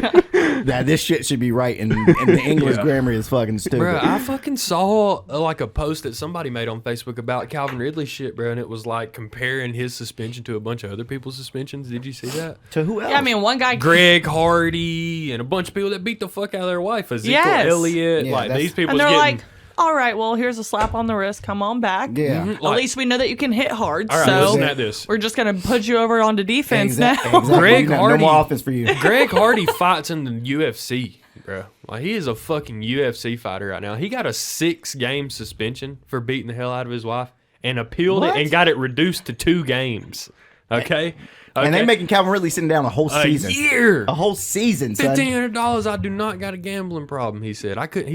that this shit should be right and the English grammar is fucking stupid. Bro, I fucking saw like a post that somebody made on Facebook about Calvin Ridley shit, bro, and it was like comparing his suspension to a bunch of other people's suspensions. Did you see that? To who else? Yeah, I mean, one guy. Greg Hardy and a bunch of people that beat the fuck out of their wife. Ezekiel Yes. Elliott. Yeah, Like, that's- these people And they're getting... like, all right, well, here's a slap on the wrist. Come on back. Yeah. Mhm. At least we know that you can hit hard. All right, so listen at this. we're just going to put you over onto defense now. Exactly. Greg No Hardy. more offense for you. Greg Hardy fights in the UFC, bro. Like, he is a fucking UFC fighter right now. He got a 6-game suspension for beating the hell out of his wife and appealed What? it and got it reduced to 2 games. Okay? And they making Calvin Ridley sitting down a whole season. A year. A whole season, son. $1,500. I do not got a gambling problem. He said. I couldn't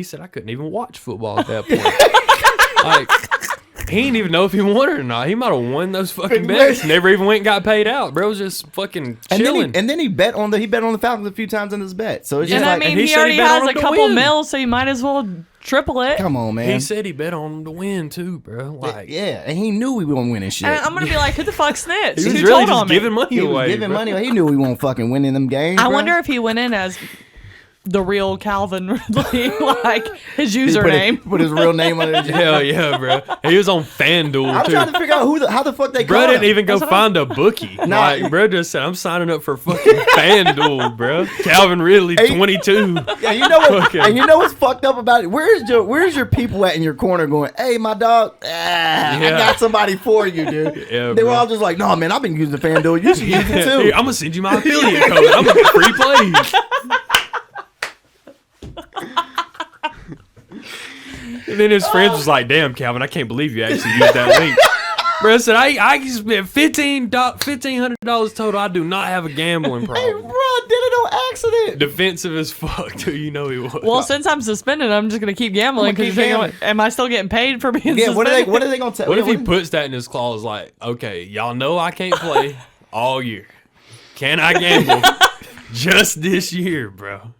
even watch football at that point. Like, he didn't even know if he won it or not. He might have won those fucking bets. Never even went and got paid out. Bro was just fucking chilling. And then he bet on the Falcons a few times in his bet. So it's just And I like, mean, and he he said already he bet on has a him to couple win. mils, so you might as well triple it. come on, man. He said he bet on him to win too, bro. Like, yeah, and he knew we wouldn't win and shit. And I'm going to be like, who the fuck snitched? he was Who really told just on me? giving money He was away. giving bro. money. He knew we won't fucking win in them games. I bro. wonder if he went in as the real Calvin Ridley, like his username. Put his real name on it. Hell yeah, bro. He was on FanDuel I'm too. trying to figure out how the fuck they Bro call didn't him. even go find a bookie. Like, bro just said, I'm signing up for fucking FanDuel, bro. Calvin Ridley, 22. Yeah, you know what? And you know what's fucked up about it? Where's your people at in your corner going, hey, my dog, I got somebody for you, dude. Yeah, they were bro. all just like, no, man, I've been using FanDuel. You should use it too. Here, I'm gonna send you my affiliate code. I'm gonna get free plays. And then his friends was like, damn, Calvin, I can't believe you actually used that link. Bro said, I spent $1,500 total. I do not have a gambling Hey, problem. bro, I did it on accident. Defensive as fuck, too. You know he was. Well, since I'm suspended, I'm just gonna keep gambling. I'm gonna Because keep gambling. am I still getting paid for being Yeah, suspended? what are they gonna tell? What if he puts that in his clause like, okay, y'all know I can't play all year. Can I gamble just this year, bro?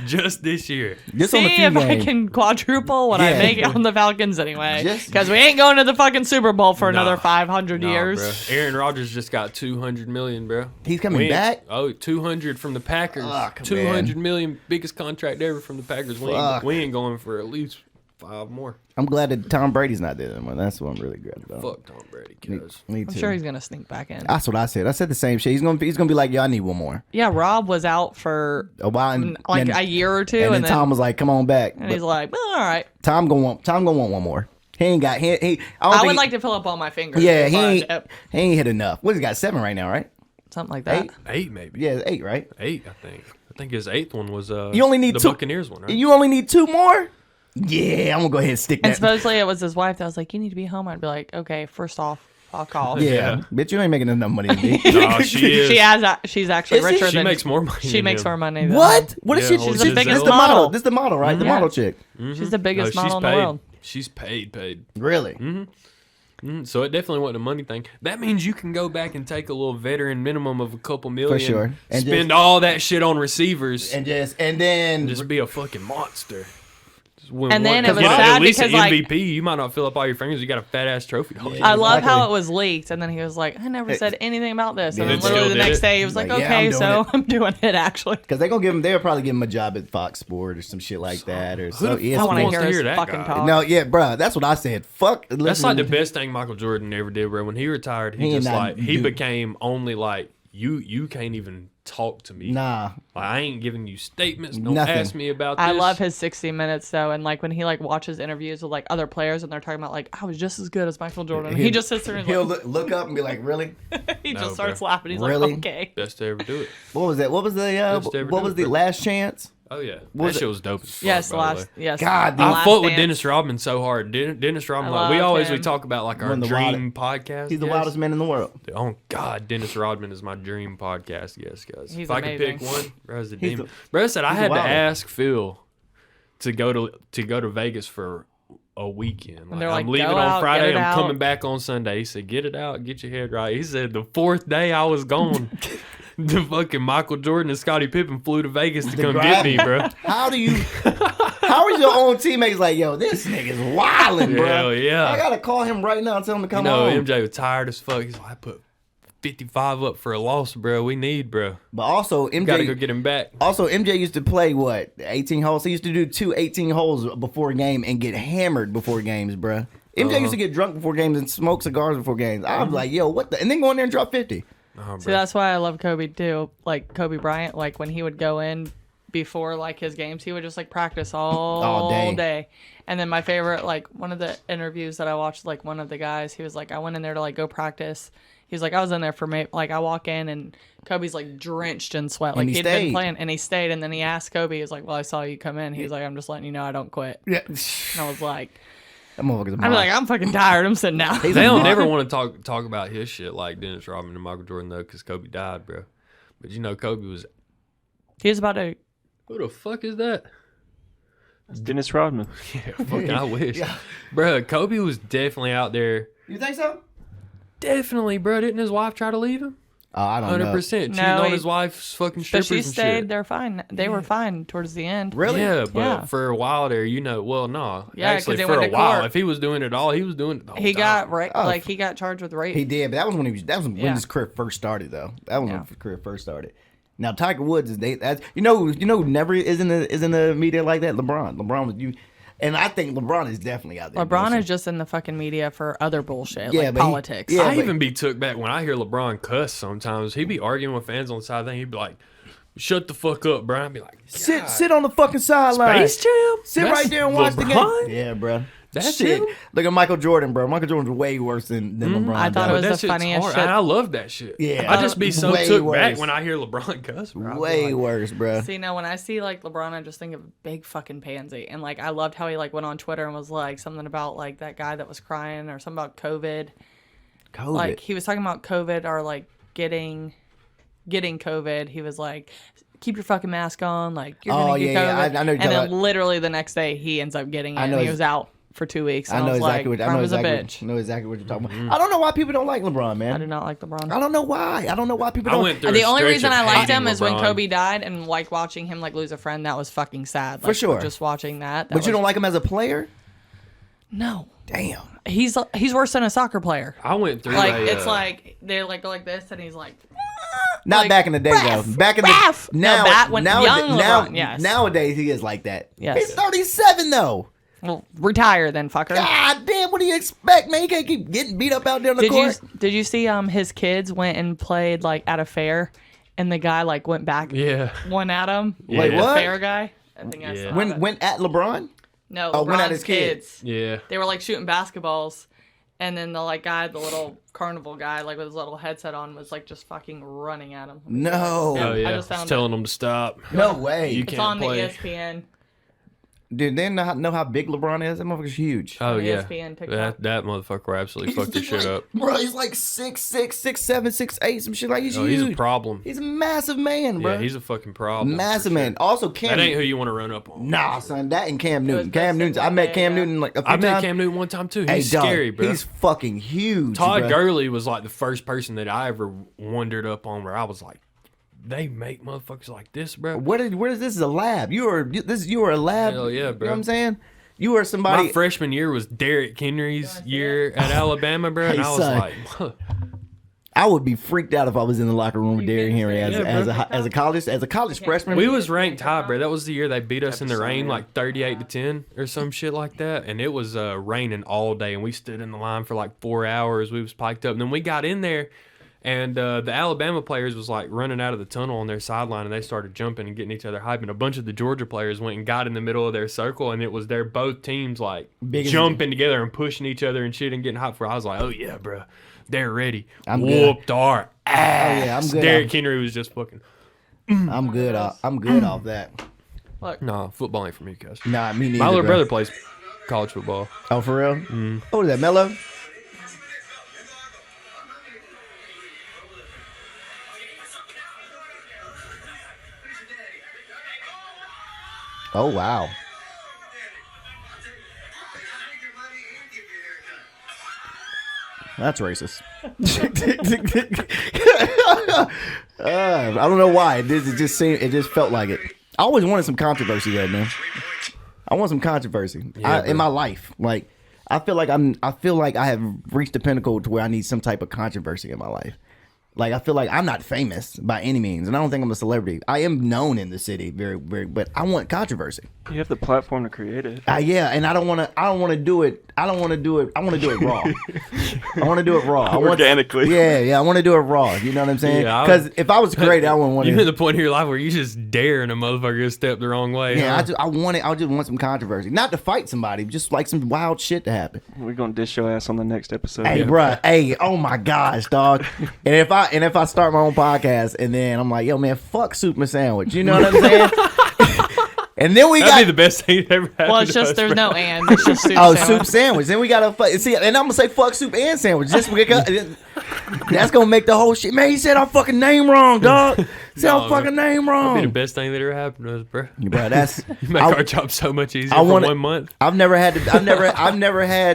Just this year. Just on a See few if I games. can quadruple what I Yeah. make on the Falcons anyway. Just- Because we ain't going to the fucking Super Bowl for another Nah. 500 Nah, years. bro. Aaron Rodgers just got $200 million, bro. He's coming We ain't- back? Oh, 200 from the Packers. Fuck, man. 200 million, biggest contract ever from the Packers. Fuck. We ain't going for at least 5 more. I'm glad that Tom Brady's not there anymore. That's what I'm really glad about. Fuck Tom Brady, Me, cuz. me I'm too. sure he's gonna sneak back in. That's what I said. I said the same shit. He's gonna be like, yeah, I need one more. Yeah, Rob was out for A while, and like then, a year or two, and then Tom was like, come on back. and he's like, well, all right. Tom gonna want one more. He ain't got he. I, don't I think would like to fill up all my fingers. Yeah, before I dip. he ain't hit enough. What, he's got 7 right now, right? Something like that. 8 maybe. Yeah, 8, right? 8, I think. I think his 8th one was You only need the 2. Buccaneers one, right? You only need 2 more. Yeah, I'm gonna go ahead and stick And that. supposedly it was his wife that was like, you need to be home. I'd be like, okay, first off, fuck off. Yeah, bitch, you ain't making enough money to me. No, she is. She's actually Is she? richer She than makes more money She than makes him. more money than What? him. What is Yeah, she? well, She's the Giselle. biggest This the model. model. This the model, right? The Yeah. model chick. She's the biggest No, model in the paid. world. She's paid. Really? So it definitely wasn't a money thing. That means you can go back and take a little veteran minimum of a couple million. For sure. And spend just- all that shit on receivers and And then just be a fucking monster. Just win And then one. it was Get sad at least because, an like- MVP. You might not fill up all your fingers. You got a fat ass trophy. To hold. I love Exactly. how it was leaked, and then he was like, "I never said anything about this." And Yeah, then still literally the did next it. day, he was like, Like, yeah, "Okay, I'm doing so it." I'm doing it actually." because they'll probably give him a job at Fox Sport or some shit like that or so. the I fuck want to wants hear to his hear that fucking guy? talk. No, yeah, bro, that's what I said. Fuck. That's like the best thing Michael Jordan ever did, bro. When he retired, He he ain't just not like he do- became only like you can't even talk to me. Nah, Like, I ain't giving you statements. Don't Nothing. ask me about this. I love his 60 Minutes though, and like when he like watches interviews with like other players and they're talking about like I was just as good as Michael Jordan. He just sits there and he'll like, look up and be like, really? he No, just starts bro. laughing. He's Really? like, okay. best to ever do it. What was that? What was the Best to ever what do was it, the bro. last chance? Oh yeah, was that it? shit was dope. As fuck, Yes, by the way. yes. God, The I I Last fought with Dance. Dennis Rodman so hard. Dennis Rodman, I like we loved always him. we talk about like our One of the dream podcast. He's the guests. wildest man in the world. Oh God, Dennis Rodman is my dream podcast guest, guys. He's If I could pick amazing. one, bro's the He's demon. the- Bro said I he's the had to wilder. ask Phil to go to Vegas for a weekend. Like, they're like, I'm leaving "Go on out, Friday. get it I'm out." coming back on Sunday. He said, "Get it out, get your head right." He said the 4th day I was gone, the fucking Michael Jordan and Scottie Pippen flew to Vegas to come grab get me, him. bro. How do you? How are your own teammates like, yo, this nigga's wildin', bro? Hell yeah. I gotta call him right now and tell him to come No, home. MJ was tired as fuck. He's like, I put 55 up for a loss, bro. We need, bro. But also, Gotta go MJ. get him back. Also, MJ used to play what 18 holes. He used to do 2 18 holes before a game and get hammered before games, bro. MJ used to get drunk before games and smoke cigars before games. I was like, yo, what the? And then go in there and drop 50. Oh, See, bro. that's why I love Kobe too. Like Kobe Bryant, like when he would go in before like his games, he would just like practice all day. day. And then my favorite, like one of the interviews that I watched, like one of the guys, he was like, I went in there to like go practice. He was like, I was in there for like I walk in and Kobe's like drenched in sweat, like he he'd stayed. been playing, and he stayed. And then he asked Kobe, he was like, well, I saw you come in. He was like, I'm just letting you know I don't quit. Yeah, And I was like, that motherfucker's a I'm like, I'm fucking tired. I'm sitting down. They don't never want to talk about his shit like Dennis Rodman and Michael Jordan though, because Kobe died, bro. But you know, Kobe was. He was about to. Who the fuck is that? It's Dennis Rodman. Yeah, fuck, I wish, bro. Kobe was definitely out there. You think so? Definitely, bro. Didn't his wife try to leave him? I don't know. 100% cheating No, on he- his wife's fucking But strippers she and stayed. shit. They're fine. They were fine towards the end. Really? Yeah, but Yeah. for a while there, you know, well, no, Yeah, 'cause actually they for went a to while, court. if he was doing it all, he was doing it. The whole He got time. like he got charged with rape. He did, but that was when he was. That was when Yeah. his career first started, though. That was Yeah. when his career first started. Now Tiger Woods is that's who never is in the media like that. LeBron was you, and I think LeBron is definitely out there. LeBron is just in the fucking media for other bullshit, Yeah, like but he- politics. yeah. I even be took back when I hear LeBron cuss sometimes. He be arguing with fans on the side thing. He'd be like, shut the fuck up, bro. I'd be like, sit on the fucking sideline. Space Jam? Sit That's right there and watch the LeBron? game. Yeah, bro. That's shit. him? Look at Michael Jordan, bro. Michael Jordan's way worse than LeBron. I thought dog. it was That the shit's funniest hard. shit. And I love that shit. Yeah. I just be so Way took worse. back when I hear LeBron cuss, bro. I'd be Way like, worse, bro. See, now when I see like LeBron, I just think of a big fucking pansy. And like I loved how he like went on Twitter and was like something about like that guy that was crying or something about COVID. COVID. Like he was talking about COVID or like getting COVID. He was like, keep your fucking mask on. Like you're gonna get yeah, COVID. I know you're and talking then about- literally the next day he ends up getting it. I know And he ex- was out for 2 weeks. And I know was exactly like, what I know "Firm as a exactly. bitch." I know exactly what you're talking about. I don't know why people don't like LeBron, man. I do not like LeBron. I don't know why. I don't know why people I don't. went through The a only stretch reason of I liked hating him is when LeBron. Kobe died and like watching him like lose a friend. That was fucking sad. Like, sure. Just watching that. But you don't like him as a player? No. Damn. He's worse than a soccer player. I went through Like a, it's like they like go like this and he's like. Not Like, back in the day ref, though. Back in ref. the No, back when young now, LeBron, yes. nowadays he is like that. Yes. He's 37 though. Well, retire then, fucker. God damn, what do you expect, man? You can't keep getting beat up out there on the court. Did you see his kids went and played like at a fair, and the guy like went back yeah. one at him. Wait, the what? fair guy? I think I Yeah. saw that. Went at LeBron? No, Oh, went at LeBron's his kids. Yeah. They were like shooting basketballs, and then the like guy, the little carnival guy, like with his little headset on, was like just fucking running at him. No. Oh, yeah. just found telling them to stop. No way. You It's can't on play. the ESPN. Dude, they know how big LeBron is? That motherfucker's huge. Oh, on yeah. ESPN, TikTok. That motherfucker absolutely fucked his shit up. Bro, he's like 6'6", 6'7", 6'8", some shit like he's Oh, huge. he's a problem. He's a massive man, bro. Yeah, he's a fucking problem. massive for sure. man. Also, Cam. That ain't who you want to run up on. Nah, son, that and Cam Newton. was Cam best Newton. in I met the Cam day, Newton like a few I met times. Cam Newton one time, too. Hey, He's dog, scary, bro. He's fucking huge. Todd bro. Gurley was like the first person that I ever wandered up on where I was like, they make motherfuckers like this, bro. Where is this? Is a lab. You were a lab. Hell yeah, You know bro. what I'm saying? You were somebody. My freshman year was Derrick Henry's year at Alabama, bro. And Hey, I was son. like, I would be freaked out if I was in the locker room with Derrick Henry as a college freshman. we was ranked high, bro. That was the year they beat us in the rain, like 38-10 or some shit like that. And it was raining all day, and we stood in the line for like 4 hours. We was piked up, and then we got in there, and the Alabama players was like running out of the tunnel on their sideline, and they started jumping and getting each other hype. And a bunch of the Georgia players went and got in the middle of their circle, and it was their both teams like Big as- jumping together and pushing each other and shit and getting hyped for. I was like, oh yeah, bro, they're ready. I'm good. Whooped our ass. yeah, I'm good. Derrick Henry was just fucking. I'm good. I'm good off that. Nah, football ain't for me, cuz. Nah, me neither. My little bro. brother plays college football. Oh, for real? Oh, is that Mello? Oh wow. That's racist. I don't know why. It just felt like it. I always wanted some controversy there, man. I want some controversy in my life. Like I feel like I have reached the pinnacle to where I need some type of controversy in my life. Like I feel like I'm not famous by any means, and I don't think I'm a celebrity. I am known in the city, very, very, but I want controversy. You have the platform to create it. Yeah, and I don't want to do it. I want to do it raw. I want to do it raw. Organically. Yeah, I want to do it raw. You know what I'm saying? Yeah, Because if I was great, I wouldn't want You hit to. the point in your life where you just daring a motherfucker to step the wrong way. Yeah, huh? I just want some controversy, not to fight somebody, just like some wild shit to happen. We're gonna dish your ass on the next episode. Hey, bruh. Hey, oh my gosh, dog. And if I start my own podcast and then I'm like, yo, man, fuck Super Sandwich. You know what I'm saying? And then we That'd be the best thing that ever happened. Well, it's to just us, there's bro. no and. It's just soup Oh, sandwich. soup sandwich. Then we gotta see, and I'm gonna say fuck soup and sandwich just because that's gonna make the whole shit. Man, he said our fucking name wrong, dog. Said our No, fucking name That'd be wrong. the best thing that ever happened to us, bro. Bro, that's You make our job so much easier for 1 month. I've never had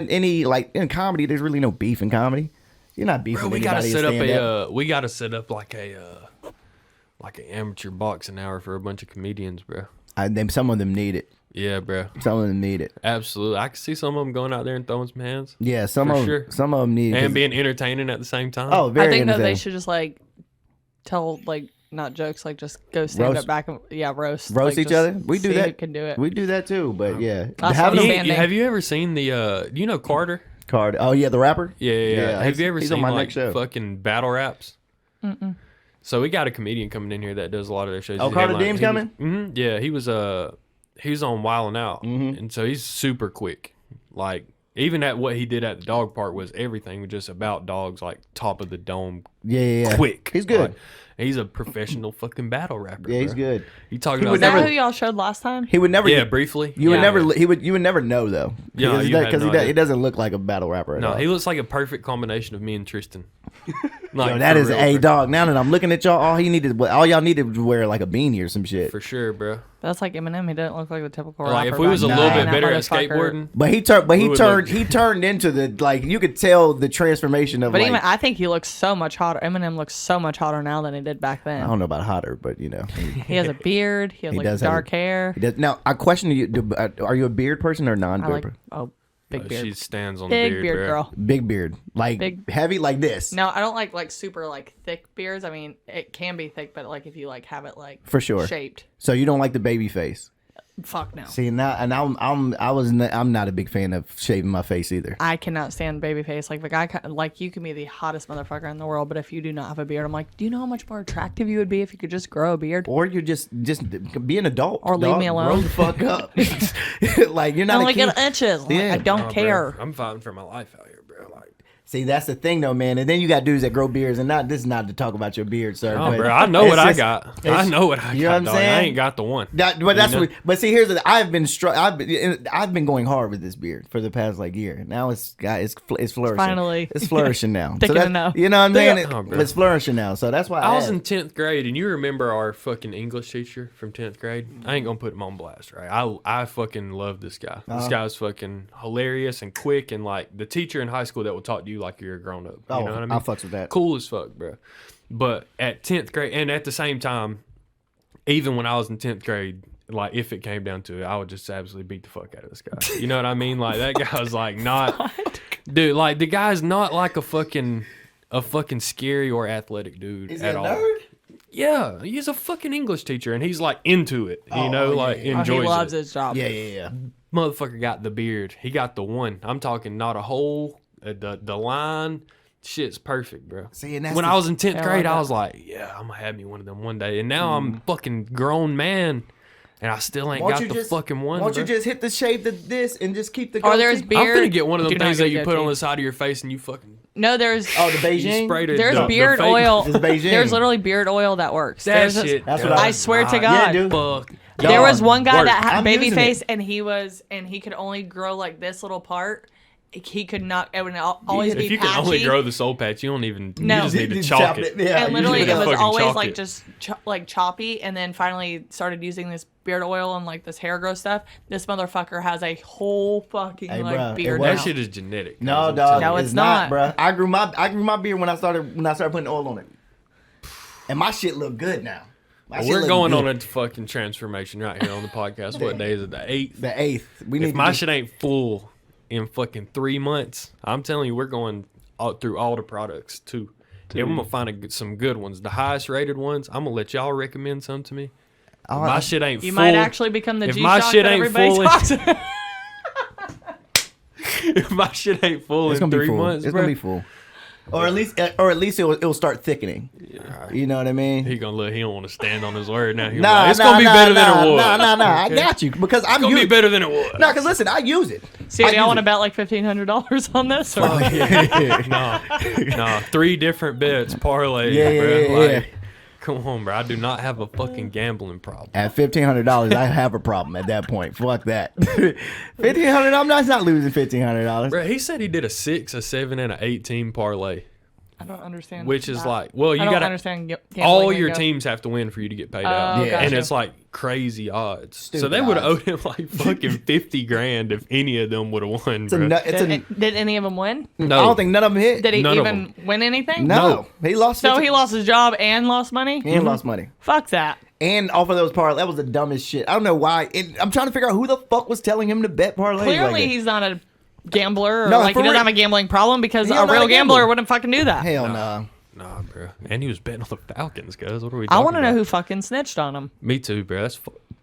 any like in comedy. There's really no beef in comedy. You're not beefing. Bro, we with gotta anybody set in up stand-up. we gotta set up like an amateur boxing hour for a bunch of comedians, bro. Some of them need it. Yeah, bro. Some of them need it. Absolutely. I can see some of them going out there and throwing some hands. Yeah, some For of sure. them need it. And being entertaining at the same time. Oh, very I think that they entertaining. should just like tell like not jokes, like just go stand Roast. up back and roast like, each just other. We do see who that. can do it. We do that too. But yeah, That's having what them I'm saying. Have you ever seen the? Do you know Carter? card. Oh yeah, the rapper. Yeah. Have you ever he's seen on my like next show. fucking battle raps? So we got a comedian coming in here that does a lot of their shows. Oh, He's Carter headlining. Deem's coming? Mm-hmm. Yeah, he was on Wildin' Out, and so he's super quick. Like even at what he did at the dog park was everything was just about dogs, like top of the dome, Yeah. quick. He's good. Like, he's a professional fucking battle rapper. Yeah, he's bro. good. He talking He about would Is that never- who y'all showed last time? He would never. yeah, briefly. You would Yeah. never. You would never know though. Yeah, Because you had no idea. he doesn't look like a battle rapper at No, all. he looks like a perfect combination of me and Tristan. Like, Yo, that for is real, a bro. dog. Now that I'm looking at y'all, all y'all needed to wear like a beanie or some shit. For sure, bro. That's like Eminem. He didn't look like the typical rapper. Like if we was a back little then. bit That better at motherfucker- skateboarding, But he turned. But We he would turned. look- He turned into the like. You could tell the transformation of But like. even I think he looks so much hotter. Eminem looks so much hotter now than he did back I then. don't know about hotter, but you know. He has a beard. He has He like does have dark hair. He does. Now I question you. Are you a beard person or I non-beard? like big beard. she stands on Big the beard bro. girl. Big beard, like Big- heavy, like this. No, I don't like super like thick beards. I mean, it can be thick, but like if you like have it like For sure. shaped. So you don't like the baby face. Fuck no. See now, and I'm not a big fan of shaving my face either. I cannot stand baby face. Like the guy, like you can be the hottest motherfucker in the world, but if you do not have a beard, I'm like, do you know how much more attractive you would be if you could just grow a beard? Or you're just be an adult, Or leave dog. me alone. Grow the fuck up. Like you're I not only a kid. get inches. I'm like, Yeah. I don't Oh, bro, care. I'm fighting for my life out here, bro. Like, See, that's the thing though, man. And then you got dudes that grow beards, and this is not to talk about your beard, sir. oh, but bro, I know it's what I just- got. I it's- know what I you know got. what I'm dog. saying? I ain't got the one. But that's You know? what. But see, here's the. I've been going hard with this beard for the past like year. Now it's flourishing. Finally. It's flourishing now. Thick that- enough. You know what I'm saying? Oh, bro. It's flourishing now. So that's why I was asked. in 10th grade, and you remember our fucking English teacher from 10th grade? I ain't gonna put him on blast, right? I fucking love this guy. This guy's fucking hilarious and quick, and like the teacher in high school that will talk to you like you're a grown up. You know what I mean? I fucks with that. Cool as fuck, bro. But at 10th grade, and at the same time, even when I was in 10th grade, like if it came down to it, I would just absolutely beat the fuck out of this guy. You know what I mean? Like that guy was like not, dude. Like the guy's not like a fucking scary or athletic dude Is he at a all. nerd? Yeah, he's a fucking English teacher, and he's like into it. You know, yeah, like yeah. Oh, enjoys he loves it. his job. Yeah. Motherfucker got the beard. He got the one. I'm talking not a hole. The line. Shit's perfect, bro. See, and that's when the- I was in 10th Yeah, I grade, love I that. was like, yeah, I'm gonna have me one of them one day. And now I'm fucking grown man, and I still ain't got the fucking one. Won't you bro. just hit the shape of this and just keep the? Or there's goatee? I'm beard. gonna get one of them Do not things get that a you put goatee. on the side of your face and you fucking No, there's Oh, the you Beijing. sprayed it. there's the beard fake- oil. It's Beijing. There's literally beard oil that works. That There's shit. That's what I swear to God. God. Yeah, dude. Fuck. There was one guy Work. that had I'm baby using face, it. and he could only grow like this little part. He could not. It would always be If you patchy. can only grow the soul patch, you don't even. No. You just need to You chalk it. Yeah, And you literally, just it gotta was fucking always chalk like it. just like choppy. And then finally started using this beard oil and like this hair growth stuff. This motherfucker has a whole fucking Hey, like bruh, beard it now. That shit is genetic. No, guys, I'm dog. telling No, you. it's not. bro. I grew my beard when I started putting oil on it, and my shit look good now. My shit We're look going good. on a fucking transformation right here on the podcast. What day is it? The 8th. the 8th. We need If to my do- shit ain't full in fucking 3 months, I'm telling you, we're going through all the products too. Yeah, I'm gonna find some good ones. The highest rated ones. I'm gonna let y'all recommend some to me. If my shit ain't You full. might actually become the if G my Shock shit that ain't everybody full, talks about. if my shit ain't full It's in gonna be 3 full. months, It's bro, gonna be full, or at least it'll start thickening. You know what I mean? he gonna look. He don't want to stand on his word now. He Nah, it's gonna be better than it was. Nah. I Okay? got you because I'm It's gonna be using. better than it was. No, because listen, I use it. So I do y'all use want to it. bet like $1,500 on this? Or? Nah, 3 different bets, parlay, Yeah, bro. yeah, Like, yeah. come on, bro. I do not have a fucking gambling problem. At $1,500, I have a problem at that point. Fuck that. $1,500. I'm not losing $1,500. Bro, he said he did a 6, a 7, and an 18 parlay, I don't understand. which is that. like, well, you I don't gotta understand. all gambling your lingo. teams have to win for you to get paid Oh, out, Yeah. and gotcha. it's like crazy odds. So Stupid they would have odds. owed him like fucking 50 grand if any of them would have won, It's a, bro. nu- it's a, Did any of them win? I don't think none of them hit. Did he None of even win anything? No. He lost. So 50 he lost his job and lost money? and lost money. Fuck that. And off of those parlays, that was the dumbest shit. I don't know why. I'm trying to figure out who the fuck was telling him to bet parlays. Clearly, like that. he's not a gambler or No, like for he doesn't real. have a gambling problem because He's a not real a gambler gambler. wouldn't fucking do that. Hell no. Nah, bro. And he was betting on the Falcons, guys. What are we I talking want to know about? who fucking snitched on him. Me too, bro.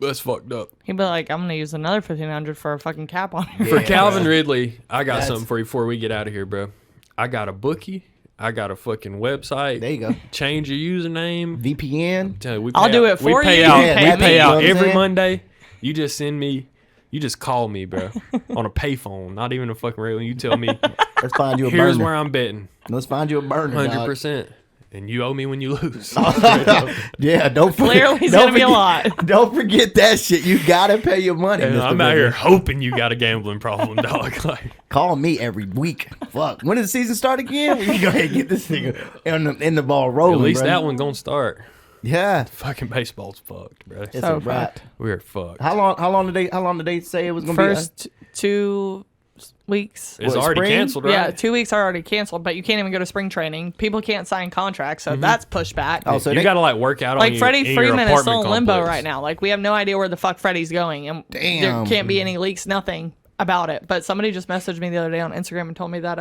That's fucked up. He'd be like, I'm gonna use another 1,500 for a fucking cap on here. For Calvin Ridley, I got That's- something for you before we get out of here, bro. I got a bookie. I got a fucking website. There you go. Change your username. VPN. Tell you, we I'll pay do out- it for we you. pay You out, Yeah, we that pay makes out sense. every Monday. You just send me. You just call me, bro, on a payphone. Not even a fucking radio. You tell me, Let's find you a here's burner. where I'm betting, Let's find you a burner. 100%. And you owe me when you lose. Yeah, don't forget. Clearly, it's don't gonna be a forget- lot. Don't forget that shit. You gotta pay your money. And Mr. I'm out Burner. here hoping you got a gambling problem, dog. Like, Call me every week. Fuck. When does the season start again? We can go ahead and get this nigga in the ball rolling. at least bro. that one gonna start. Yeah. Fucking baseball's fucked, bro. It's So a wrap. fucked. We're fucked. How long did they say it was gonna First 2 weeks. It's what, already spring? canceled, right? Yeah, 2 weeks are already canceled, but you can't even go to spring training. People can't sign contracts, so that's pushed back. Oh, so you they- gotta like work out on Like your, Freddie in your Freeman is still in apartment limbo complex. right now. Like we have no idea where the fuck Freddie's going, and there Damn. can't be any leaks, nothing about it. But somebody just messaged me the other day on Instagram and told me that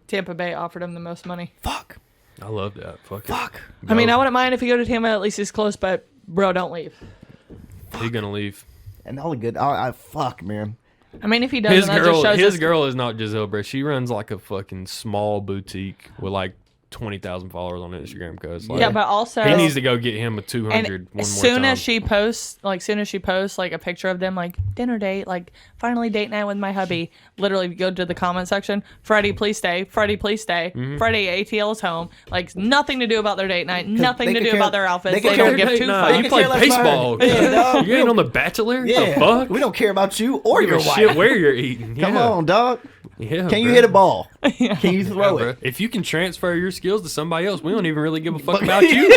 Tampa Bay offered him the most money. Fuck. I love that. Fuck. Fuck. I mean, I wouldn't mind if you go to Tampa. At least he's close, but bro, don't leave. He's gonna leave. And all the good. I fuck, man. I mean, if he doesn't, that just shows His us. girl is not Giselle, bro. She runs like a fucking small boutique with like 20,000 followers on Instagram. Cause like, Yeah, but also he needs to go get him a 200 and one more as soon time. as she posts like a picture of them like dinner date, like finally date night with my hubby, literally go to the comment section, Freddie please stay, Freddie please stay, Mm-hmm. Freddie ATL is home, like nothing to do about their date night, nothing they to could do care- about their outfits, they they, could don't care- give two Nah, fucks. you play care less about baseball. her. Yeah, dog. You ain't on The Bachelor? Yeah. The fuck? We don't care about you or Give your a wife. shit where you're eating. Come Yeah. on, dog. Yeah, Can you bro. hit a ball? Can you Yeah, throw bro. it? If you can transfer your skills to somebody else, we don't even really give a fuck about you.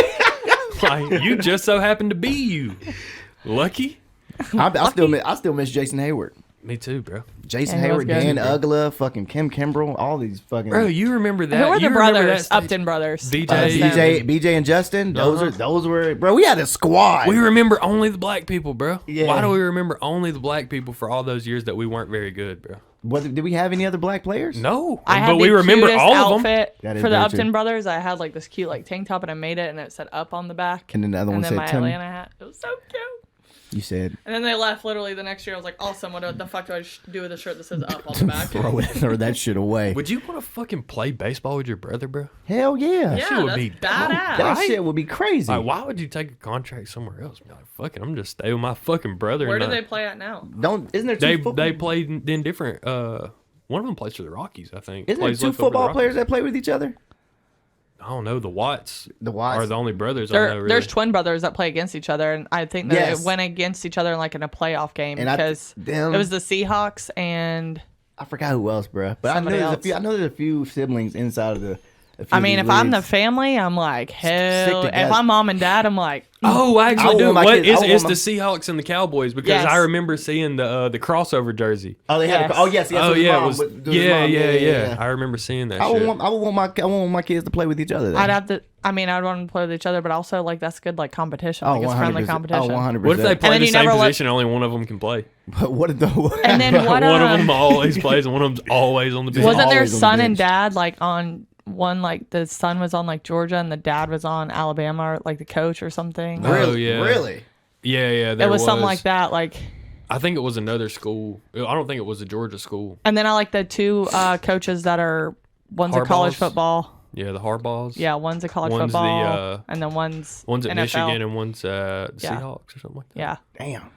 Like, you just so happen to be you. Lucky? I still miss Jason Hayward. Me too, bro. Jason Yeah, he was Hayward, good. Dan Ugla, fucking Kim Kimbrell, all these fucking Bro, you remember that? Who are you the remember brothers? that Upton brothers. BJ. BJ and Justin. Uh-huh. Those were bro. We had a squad. We remember only the black people, bro. Yeah. Why do we remember only the black people for all those years that we weren't very good, bro? Did we have any other black players? No. I had but the we remember cutest all of them. outfit That is for the very Upton true. brothers. I had like this cute like tank top and I made it and it said up on the back. And then the other one and then said my Tim. Atlanta hat. It was so cute. You said And then they left literally the next year. I was like, awesome. What the fuck do I do with a shirt that says up on the back? throw that shit away. Would you want to fucking play baseball with your brother, bro? Hell yeah. Yeah, shit would that's be badass. That right? shit would be crazy. Like, why would you take a contract somewhere else? Be like, fuck it, I'm just stay with my fucking brother. Where and do they not- play at now? Isn't there two They football? they played in different. One of them plays for the Rockies, I think. Isn't there Plays two left over the football Rockies. players that play with each other? I don't know. The Watts. The Watts. are the only brothers I know. Really. There's twin brothers that play against each other, and I think that Yes. it went against each other like in a playoff game And because them- it was the Seahawks and I forgot who else, bro. But Somebody else. I know there's a few siblings inside of the. I mean, if I'm the family, I'm like hell. If together. I'm mom and dad, I'm like Oh, I actually, want dude, my what kids- I is want the my- Seahawks and the Cowboys? Because Yes. I remember seeing the crossover jersey. oh they had Yes. oh yes Oh his yeah, mom it was. with his Yeah, mom. yeah. I remember seeing that. I shit. would want my kids to play with each other. Then. I'd have to. I mean, I'd want them to play with each other, but also like that's good like competition. Oh, Like it's 100%. friendly competition. Oh, 100%. What if they play then the you same never let- position and only one of them can play? But what if the And then what? One of them always plays and one of them's always on the bench. Wasn't there always on the son and bench. dad like on one like the son was on like Georgia and the dad was on Alabama or like the coach or something? Oh, yeah. Really? Yeah. It was something like that. Like, I think it was another school. I don't think it was a Georgia school. and then I like the two coaches that are one's a college Harbaughs? football. Yeah, the Harbaughs. Yeah, one's a college One's the, football, and then one's One's at NFL. Michigan and one's Yeah. Seahawks or something like that. Yeah, Damn.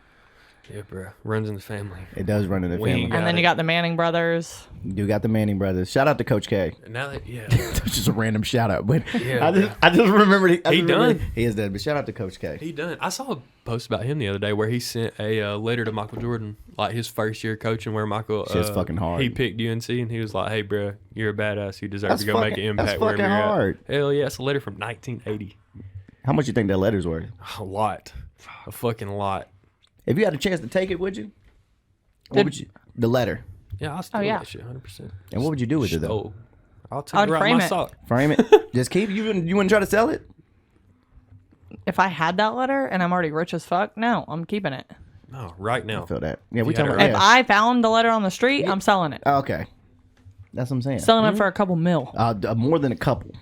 Yeah, bro. Runs in the family. It does run in the We family. ain't and then it. you got the Manning brothers. You got the Manning brothers. Shout out to Coach K. And now that, yeah. That's just a random shout out, but Yeah, I just remembered. He done. He is dead, but shout out to Coach K. He done. I saw a post about him the other day where he sent a letter to Michael Jordan, like his first year coaching, where Michael Shit's fucking hard. He picked UNC and he was like, "Hey, bro, you're a badass. You deserve That's to go make an fucking- impact that's wherever fucking you're hard. at." Hell yeah, it's a letter from 1980. How much you think that letter's worth? A lot, a fucking lot. If you had a chance to take it, would you? What would you? The letter. Yeah, I'll steal yeah. that shit 100%. And what would you do with it though? Oh, I'll take I'd it right frame in my it. sock. Frame it. Just keep. You wouldn't try to sell it. If I had that letter and I'm already rich as fuck, no, I'm keeping it. No, right now. I feel that. Yeah, we you had talking it about. right. If Yeah. I found the letter on the street, I'm selling it. Oh, okay. That's what I'm saying. Selling it for a couple mil. More than a couple.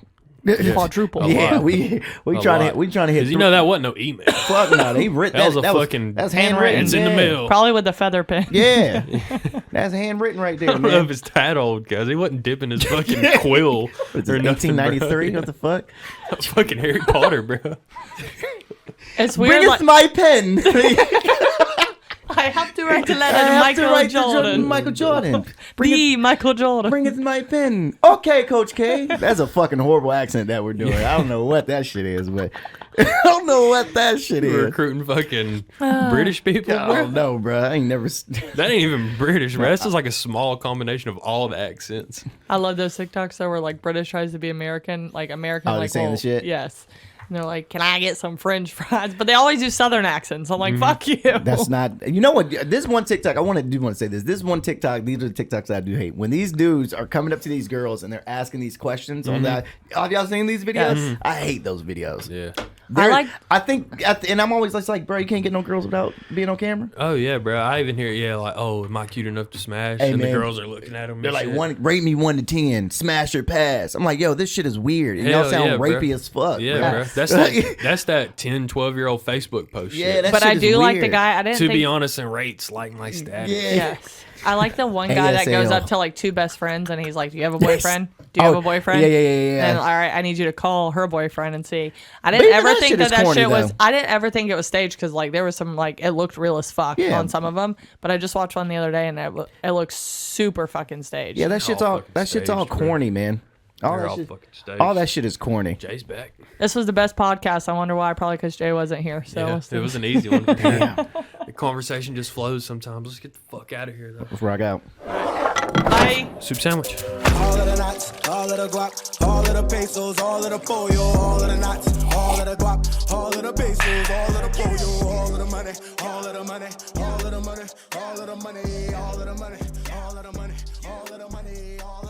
Quadruple. Yeah, we trying to hit. Because you know that wasn't no email. Fuck no, they written. That was a fucking. That's handwritten. It's in the mail. Probably with a feather pen. Yeah, that's handwritten right there, I don't know if man. it's that old, guys. He wasn't dipping his fucking quill It's or nothing, 1893. bro. What the fuck? Fucking Harry Potter, bro. It's Bring weird. us my pen. I have to write a letter I to have Michael to write to Jordan. Michael Jordan. Michael Jordan. Bring us my pen. Okay, Coach K. That's a fucking horrible accent that we're doing. I don't know what that shit is, but I don't know what that shit We're is. recruiting fucking British people, I bro. don't know, bro. I ain't never. That ain't even British, bro. That's just like a small combination of all the accents. I love those TikToks though, where like British tries to be American, like American, Oh, they like saying the shit? Yes. And they're like, "Can I get some French fries?" But they always do Southern accents. I'm like, "Fuck you." That's not. You know what? This one TikTok. I want to say this. This one TikTok. These are the TikToks I do hate. When these dudes are coming up to these girls and they're asking these questions on that. Have y'all seen these videos? Yes. I hate those videos. Yeah. I think, and I'm always just like, bro, you can't get no girls without being on camera. Oh yeah, bro. I even hear like, oh, am I cute enough to smash? Hey, and man. the girls are looking at them. They're like, rate me 1 to 10, smash or pass. I'm like, yo, this shit is weird. And y'all Hell sound yeah, bro. rapey as fuck. Yeah, bro. bro. That's that 10, 12-year-old Facebook post Yeah, shit. that But shit I is do like the weird. guy. I didn't To think. be honest, and rates like my status. Yeah. Yes. I like the one guy that goes ASL. up to like two best friends and he's like, "Do you have a boyfriend? Do you Oh, have a boyfriend?" yeah. And all right, I need you to call her boyfriend and see. I But didn't even ever that think shit that is that corny, shit was. though. I didn't ever think it was staged because like there was some like it looked real as fuck Yeah. on some of them. But I just watched one the other day and it looks super fucking staged. Yeah, that shit's all all fucking that shit's all staged, bro. corny, man. All They're that all shit, fucking staged. all that shit is corny. Jay's back. This was the best podcast. I wonder why. Probably because Jay wasn't here. So Yeah, it was an easy one. The conversation just flows sometimes. Let's get the fuck out of here, though. Let's rock out. Bye. Soup sandwich. All of the knots, all of the guap, all of the pesos, all of the pollo, all of the knots, all of the guap, all of the pesos, all of the pollo, all of the money, all of the money, all of the money, all of the money, all of the money, all of the money, all of the money, all